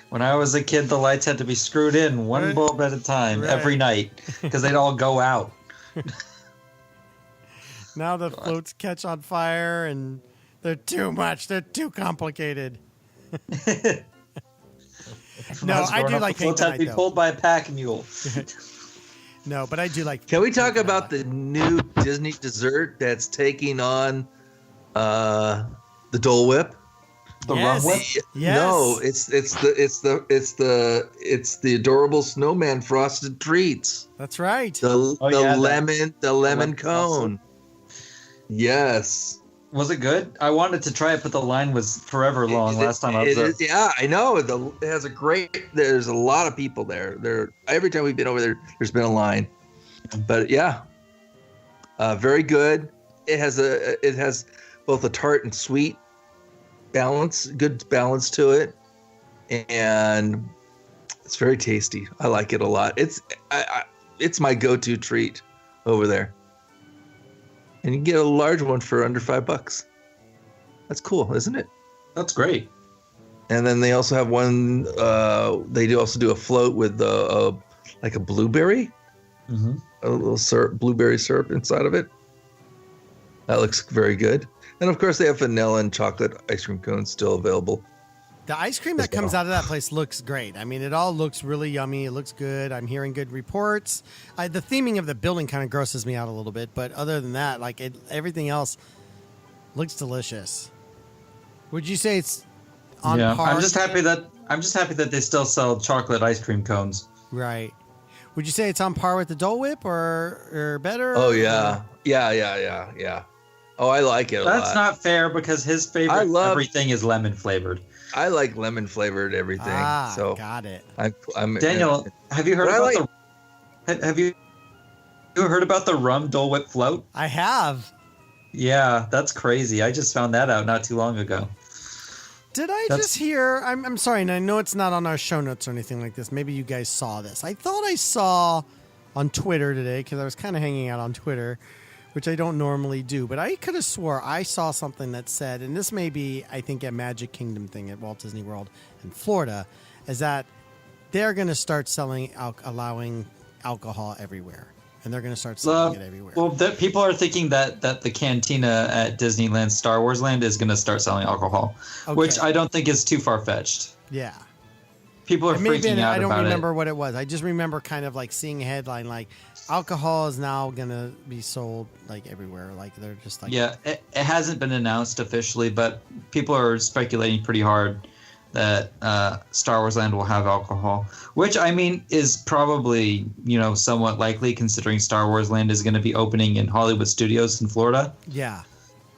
[SPEAKER 5] When I was a kid, the lights had to be screwed in one bulb at a time every night because they'd all go out.
[SPEAKER 3] Now the floats catch on fire and they're too much. They're too complicated. No, I do like Paint the Night,
[SPEAKER 5] floats had to be pulled by a pack mule.
[SPEAKER 3] No, but I do like.
[SPEAKER 4] Can we talk about the new Disney dessert that's taking on the Dole Whip?
[SPEAKER 5] The rum whip?
[SPEAKER 3] Yes.
[SPEAKER 4] No, it's the adorable snowman frosted treats.
[SPEAKER 3] That's right.
[SPEAKER 4] The lemon cone. Yes.
[SPEAKER 5] Was it good? I wanted to try it, but the line was forever long last time I was there.
[SPEAKER 4] Yeah, I know. It has a great. There's a lot of people there. Every time we've been over there, there's been a line. But yeah, very good. It has both a tart and sweet good balance to it, and It's very tasty. I like it a lot. It's my go-to treat over there. And you can get a large one for under $5. That's cool, isn't it?
[SPEAKER 5] That's great.
[SPEAKER 4] And then they also have one. They also do a float with like a blueberry, a little syrup, blueberry syrup inside of it. That looks very good. And of course, they have vanilla and chocolate ice cream cones still available.
[SPEAKER 3] The ice cream that comes out of that place looks great. I mean, it all looks really yummy. It looks good. I'm hearing good reports. The theming of the building kind of grosses me out a little bit, but other than that, like everything else looks delicious. Would you say it's on par?
[SPEAKER 5] I'm just happy that they still sell chocolate ice cream cones.
[SPEAKER 3] Right. Would you say it's on par with the Dole Whip or better?
[SPEAKER 4] Oh yeah, yeah. Oh, I like it a lot.
[SPEAKER 5] That's not fair because his favorite everything is lemon flavored.
[SPEAKER 4] I like lemon flavored everything. So
[SPEAKER 3] got it.
[SPEAKER 4] I'm
[SPEAKER 5] Daniel, have you heard have you heard about the rum Dole Whip float?
[SPEAKER 3] I have.
[SPEAKER 5] Yeah, that's crazy. I just found that out not too long ago.
[SPEAKER 3] Did I just hear? I'm sorry, and I know it's not on our show notes or anything like this. Maybe you guys saw this. I thought I saw on Twitter today because I was kind of hanging out on Twitter, which I don't normally do, but I could have swore I saw something that said, and this may be, I think, a Magic Kingdom thing at Walt Disney World in Florida, is that they're going to start allowing alcohol everywhere. And they're going to start selling it everywhere.
[SPEAKER 5] Well, people are thinking that the cantina at Disneyland Star Wars Land is going to start selling alcohol, which I don't think is too far-fetched.
[SPEAKER 3] Yeah.
[SPEAKER 5] People are freaking out about it.
[SPEAKER 3] I don't remember what it was. I just remember kind of like seeing a headline like, alcohol is now going to be sold like everywhere. Like they're just like...
[SPEAKER 5] Yeah, it hasn't been announced officially, but people are speculating pretty hard that Star Wars Land will have alcohol, which I mean is probably, somewhat likely considering Star Wars Land is going to be opening in Hollywood Studios in Florida.
[SPEAKER 3] Yeah.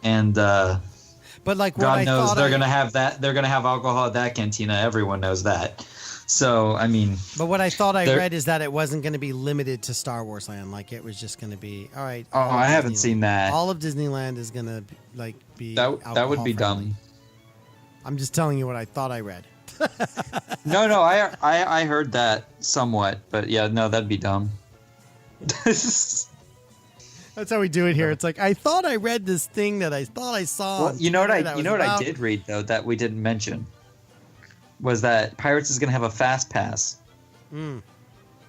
[SPEAKER 5] And
[SPEAKER 3] but like
[SPEAKER 5] God knows they're going to have that. They're going to have alcohol at that cantina. Everyone knows that. So, I mean...
[SPEAKER 3] But what I thought I read is that it wasn't going to be limited to Star Wars Land. Like, it was just going to be, all right...
[SPEAKER 5] Oh, I haven't seen that.
[SPEAKER 3] All of Disneyland is going to, be
[SPEAKER 5] That would be dumb.
[SPEAKER 3] I'm just telling you what I thought I read.
[SPEAKER 5] No, I heard that somewhat. But, yeah, no, that'd be dumb.
[SPEAKER 3] That's how we do it here. It's like, I thought I read this thing that I thought I saw.
[SPEAKER 5] Well, you know what I did read, though, that we didn't mention? Was that Pirates is going to have a Fast Pass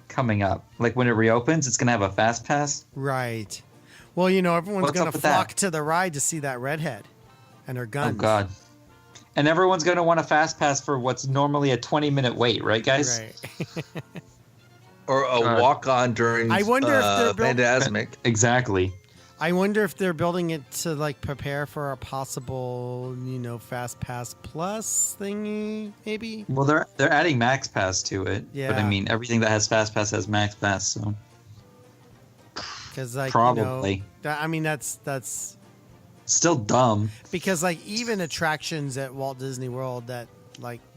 [SPEAKER 5] coming up. Like when it reopens, it's going to have a Fast Pass.
[SPEAKER 3] Right. Well, everyone's going to flock to the ride to see that Redhead and her guns.
[SPEAKER 5] Oh, God. And everyone's going to want a Fast Pass for what's normally a 20-minute wait, right, guys?
[SPEAKER 3] Right.
[SPEAKER 4] Or a walk-on during
[SPEAKER 3] I wonder if they're
[SPEAKER 4] Fantasmic.
[SPEAKER 5] Exactly.
[SPEAKER 3] I wonder if they're building it to prepare for a possible, Fast Pass Plus thingy, maybe.
[SPEAKER 5] Well, they're adding Max Pass to it.
[SPEAKER 3] Yeah.
[SPEAKER 5] But I mean, everything that has Fast Pass has Max Pass, so.
[SPEAKER 3] Because
[SPEAKER 5] probably.
[SPEAKER 3] I mean, that's
[SPEAKER 5] still dumb.
[SPEAKER 3] Because even attractions at Walt Disney World that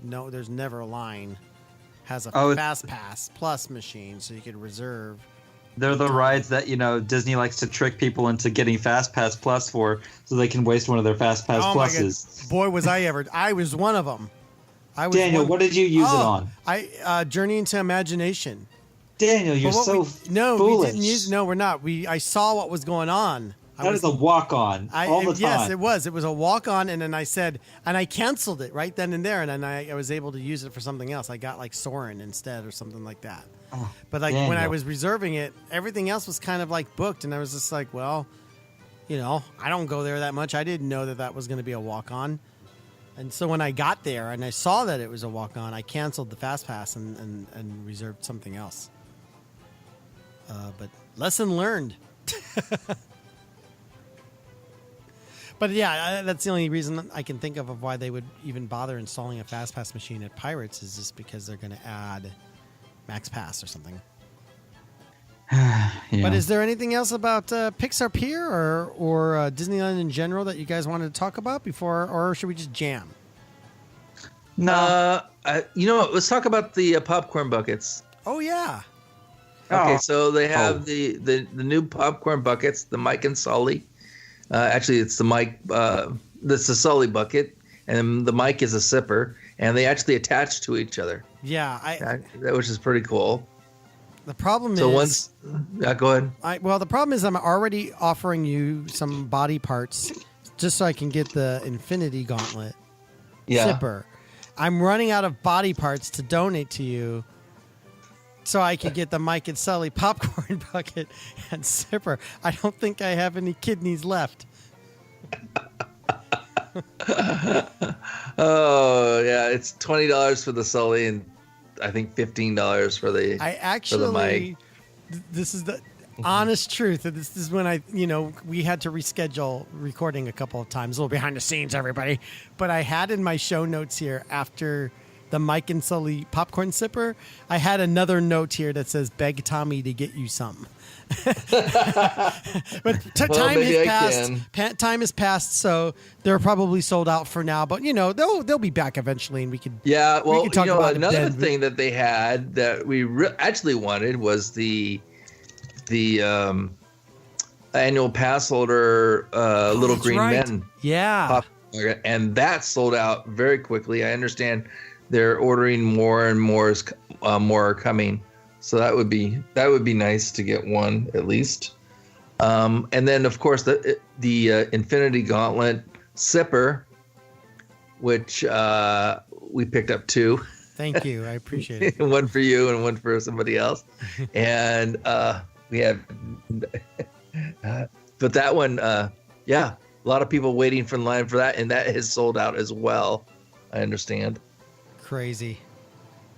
[SPEAKER 3] no, there's never a line, has a Fast Pass Plus machine, so you could reserve.
[SPEAKER 5] They're the rides that, Disney likes to trick people into getting Fast Pass Plus for so they can waste one of their Fast Pass Pluses.
[SPEAKER 3] Boy, was I ever. I was one of them.
[SPEAKER 5] Daniel, what did you use it on?
[SPEAKER 3] Journey into Imagination.
[SPEAKER 5] Daniel, you're foolish.
[SPEAKER 3] We didn't use. No, we're not. I saw what was going on.
[SPEAKER 5] That is a walk-on all the time.
[SPEAKER 3] Yes, it was. It was a walk-on, and then I said, and I canceled it right then and there, and then I was able to use it for something else. I got Soarin' instead or something like that.
[SPEAKER 5] Oh,
[SPEAKER 3] but
[SPEAKER 5] Daniel.
[SPEAKER 3] When I was reserving it, everything else was kind of booked, and I was just well, I don't go there that much. I didn't know that was going to be a walk-on. And so when I got there and I saw that it was a walk-on, I canceled the Fast Pass and reserved something else. But lesson learned. But yeah, that's the only reason I can think of why they would even bother installing a Fast Pass machine at Pirates is just because they're going to add Max Pass or something.
[SPEAKER 5] Yeah.
[SPEAKER 3] But is there anything else about Pixar Pier or Disneyland in general that you guys wanted to talk about before, or should we just jam?
[SPEAKER 4] No. Let's talk about the popcorn buckets.
[SPEAKER 3] Oh, yeah.
[SPEAKER 4] Okay, so they have the new popcorn buckets, the Mike and Sully. Actually, it's the Mike. That's the Sully bucket, and the Mike is a sipper, and they actually attach to each other.
[SPEAKER 3] Yeah,
[SPEAKER 4] Which is pretty cool.
[SPEAKER 3] the problem
[SPEAKER 4] So
[SPEAKER 3] is
[SPEAKER 4] go ahead.
[SPEAKER 3] the problem is I'm already offering you some body parts just so I can get the Infinity Gauntlet zipper. I'm running out of body parts to donate to you so I could get the Mike and Sully popcorn bucket and zipper. I don't think I have any kidneys left.
[SPEAKER 4] Oh yeah, it's $20 for the Sully and I think $15 for the for the Mike.
[SPEAKER 3] This is the honest truth. This is when we had to reschedule recording a couple of times. A little behind the scenes, everybody. But I had in my show notes here after the Mike and Sully popcorn sipper, I had another note here that says, beg Tommy to get you some. But time has passed. Time has passed, so they're probably sold out for now. But they'll be back eventually, and we could.
[SPEAKER 4] Yeah, well,
[SPEAKER 3] we could talk about
[SPEAKER 4] another thing that they had that we actually wanted was the annual pass holder little green men.
[SPEAKER 3] Yeah,
[SPEAKER 4] and that sold out very quickly. I understand they're ordering more and more are coming. So that would be nice to get one at least. And then of course the Infinity Gauntlet zipper, which we picked up 2.
[SPEAKER 3] Thank you, I appreciate it.
[SPEAKER 4] One for you and one for somebody else. And we have, but that one, a lot of people waiting for the line for that, and that has sold out as well. I understand.
[SPEAKER 3] Crazy.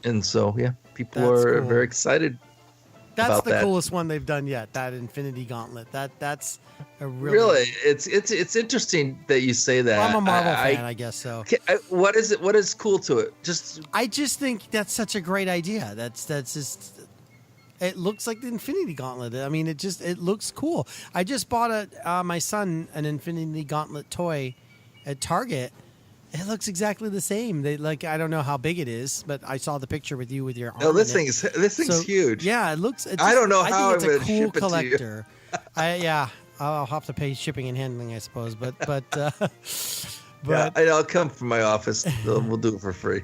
[SPEAKER 4] And so people
[SPEAKER 3] That's
[SPEAKER 4] are
[SPEAKER 3] cool.
[SPEAKER 4] very excited.
[SPEAKER 3] That's the
[SPEAKER 4] that.
[SPEAKER 3] coolest one they've done yet. That Infinity Gauntlet. That's a really.
[SPEAKER 4] It's interesting that you say that.
[SPEAKER 3] I'm a Marvel fan, I guess so.
[SPEAKER 4] What is it? What is cool to it?
[SPEAKER 3] I just think that's such a great idea. That's just. It looks like the Infinity Gauntlet. I mean, it looks cool. I just bought my son an Infinity Gauntlet toy at Target. It looks exactly the same. I don't know how big it is, but I saw the picture with you with your arm.
[SPEAKER 4] No, this thing's huge.
[SPEAKER 3] Yeah, it looks.
[SPEAKER 4] I don't know how
[SPEAKER 3] I think it's
[SPEAKER 4] I'm
[SPEAKER 3] a
[SPEAKER 4] gonna
[SPEAKER 3] cool
[SPEAKER 4] ship it
[SPEAKER 3] collector. I'll have to pay shipping and handling, I suppose. But
[SPEAKER 4] I'll come from my office. We'll do it for free.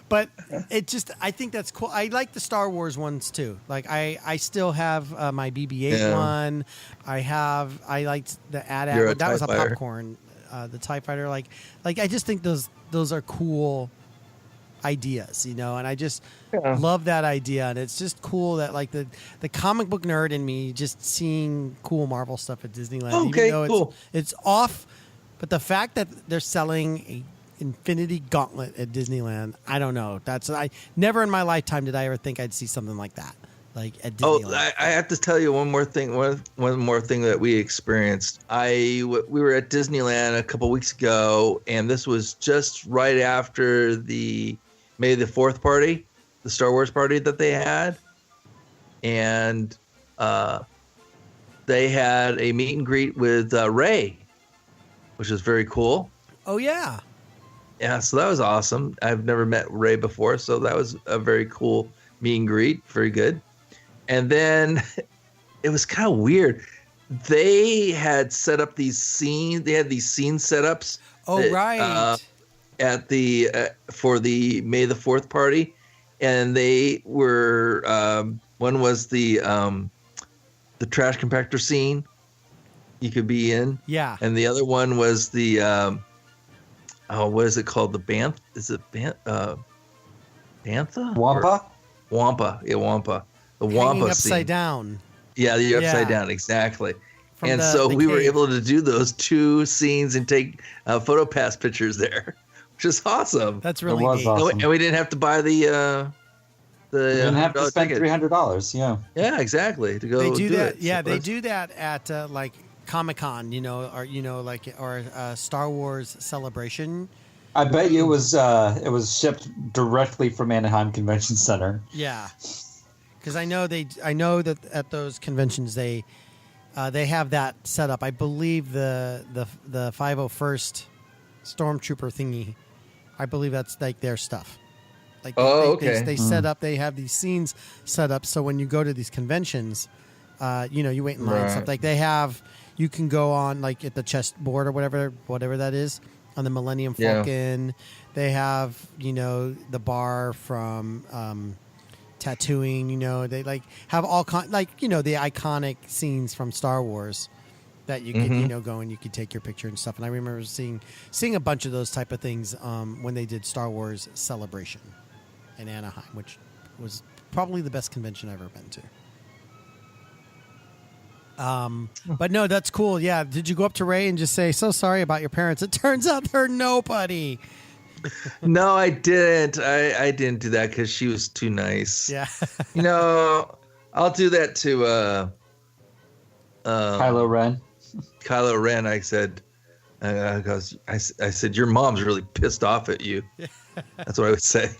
[SPEAKER 3] But I think that's cool. I like the Star Wars ones too. Like I still have my BB-8 one. I liked the AT-AT one. That was a popcorn. The TIE Fighter, like I just think those are cool ideas, and I just love that idea, and it's just cool that like the comic book nerd in me just seeing cool Marvel stuff at Disneyland.
[SPEAKER 4] Okay,
[SPEAKER 3] even though
[SPEAKER 4] cool.
[SPEAKER 3] It's off, but the fact that they're selling a Infinity Gauntlet at Disneyland, I don't know. I never in my lifetime did I ever think I'd see something like that. Like at Disneyland.
[SPEAKER 4] Oh, I have to tell you one more thing. One more thing that we experienced. We were at Disneyland a couple weeks ago, and this was just right after the May the 4th party, the Star Wars party that they had, and they had a meet and greet with Rey, which was very cool.
[SPEAKER 3] Oh yeah.
[SPEAKER 4] Yeah, so that was awesome. I've never met Rey before, so that was a very cool meet and greet. Very good. And then it was kind of weird. They had set up these scenes. They had these scene setups.
[SPEAKER 3] Oh, right.
[SPEAKER 4] At the for the May the 4th party, and they were one was the trash compactor scene you could be in.
[SPEAKER 3] Yeah.
[SPEAKER 4] And the other one was the what is it called? The Bantha? Is it Bantha?
[SPEAKER 5] Wampa?
[SPEAKER 4] Wampa. Yeah, Wampa. The
[SPEAKER 3] Hanging
[SPEAKER 4] Wampa
[SPEAKER 3] upside
[SPEAKER 4] scene.
[SPEAKER 3] down.
[SPEAKER 4] Yeah, the upside down, exactly.
[SPEAKER 3] From
[SPEAKER 4] and
[SPEAKER 3] the
[SPEAKER 4] so we were
[SPEAKER 3] cave.
[SPEAKER 4] able to do those 2 scenes and take photo pass pictures there, which is awesome.
[SPEAKER 3] That's really
[SPEAKER 5] was
[SPEAKER 3] neat.
[SPEAKER 5] awesome.
[SPEAKER 4] And we didn't have to buy the
[SPEAKER 5] You didn't have to spend
[SPEAKER 4] ticket.
[SPEAKER 5] $300. Yeah.
[SPEAKER 4] Yeah, exactly. To go
[SPEAKER 3] They do that.
[SPEAKER 4] it.
[SPEAKER 3] Yeah,
[SPEAKER 4] So
[SPEAKER 3] they do that at like Comic-Con, or Star Wars Celebration.
[SPEAKER 5] I bet you it was shipped directly from Anaheim Convention Center.
[SPEAKER 3] Yeah, because I know that at those conventions they have that set up. I believe the 501st Stormtrooper thingy. I believe that's like their stuff. Like they set up. They have these scenes set up so when you go to these conventions, you wait in line and stuff. Like they have, you can go on like at the chessboard or whatever that is, on the Millennium
[SPEAKER 4] Yeah.
[SPEAKER 3] Falcon. They have, the bar from Tattooing. They like have all the iconic scenes from Star Wars that you could go and you could take your picture and stuff. And I remember seeing a bunch of those type of things when they did Star Wars Celebration in Anaheim, which was probably the best convention I've ever been to. But no, that's cool. Yeah. Did you go up to Ray and just say, "So sorry about your parents"? It turns out they're nobody.
[SPEAKER 4] No, I didn't. I didn't do that because she was too nice.
[SPEAKER 3] Yeah.
[SPEAKER 4] I'll do that to
[SPEAKER 5] Kylo Ren.
[SPEAKER 4] Kylo Ren. I said, I said, your mom's really pissed off at you. That's what I would say.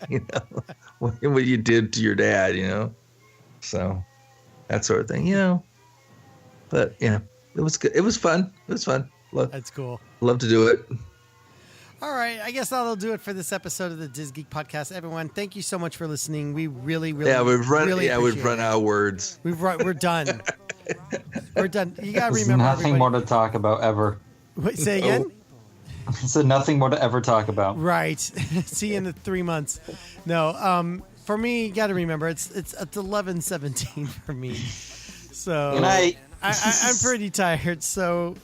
[SPEAKER 4] What you did to your dad. So that sort of thing. But yeah, it was good. It was fun.
[SPEAKER 3] That's cool.
[SPEAKER 4] Love to do it.
[SPEAKER 3] All right, I guess that'll do it for this episode of the DisGeek podcast. Everyone, thank you so much for listening. We really, we've
[SPEAKER 4] run out of words.
[SPEAKER 3] We're done. We're done. You gotta
[SPEAKER 5] There's
[SPEAKER 3] remember.
[SPEAKER 5] nothing more to talk about ever.
[SPEAKER 3] Wait, say again.
[SPEAKER 5] So nothing more to ever talk about.
[SPEAKER 3] Right. See you in the 3 months. No. For me, you gotta remember it's 11:17 for me. So
[SPEAKER 5] Good night.
[SPEAKER 3] I'm pretty tired. So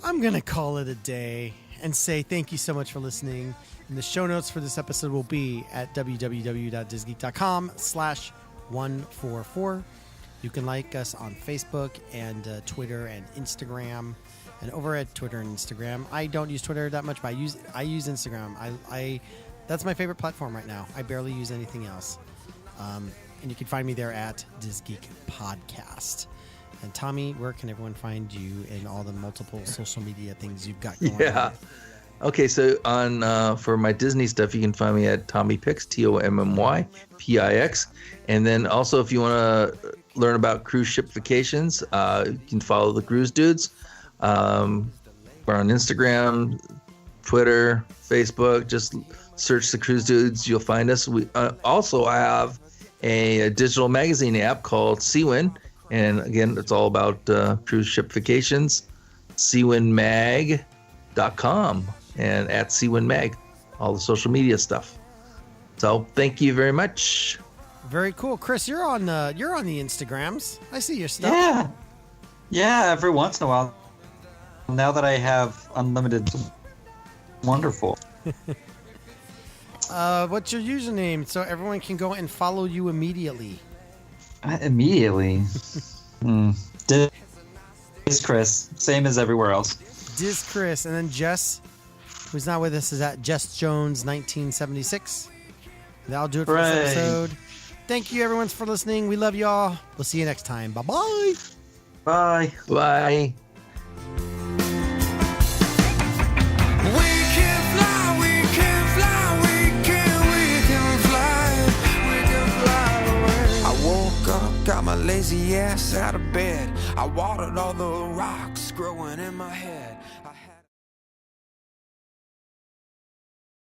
[SPEAKER 3] I'm gonna call it a day and say thank you so much for listening. And the show notes for this episode will be at www.disgeek.com/144. You can like us on Facebook and Twitter and Instagram. And over at Twitter and Instagram, I don't use Twitter that much, but I use Instagram. I that's my favorite platform right now. I barely use anything else. And you can find me there at DisGeek Podcast. And Tommy, where can everyone find you in all the multiple social media things you've got going on?
[SPEAKER 4] Okay, so on for my Disney stuff, you can find me at TommyPix, TommyPix. And then also, if you want to learn about cruise ship vacations, you can follow the Cruise Dudes. We're on Instagram, Twitter, Facebook. Just search the Cruise Dudes. You'll find us. We also have a digital magazine app called Seawin. And again, it's all about cruise ship vacations. SeawinMag.com and at SeawinMag, all the social media stuff. So thank you very much.
[SPEAKER 3] Very cool, Chris. You're on the Instagrams. I see your stuff.
[SPEAKER 5] Yeah. Every once in a while. Now that I have unlimited, wonderful.
[SPEAKER 3] What's your username so everyone can go and follow you immediately?
[SPEAKER 5] Immediately. Dis Chris, same as everywhere else.
[SPEAKER 3] Dis Chris, and then Jess, who's not with us, is at Jess Jones 1976. That'll do it for this episode. Thank you, everyone, for listening. We love y'all. We'll see you next time. Bye-bye.
[SPEAKER 5] Bye.
[SPEAKER 4] Bye.
[SPEAKER 6] Got my lazy ass out of bed. I watered all the rocks growing in my head.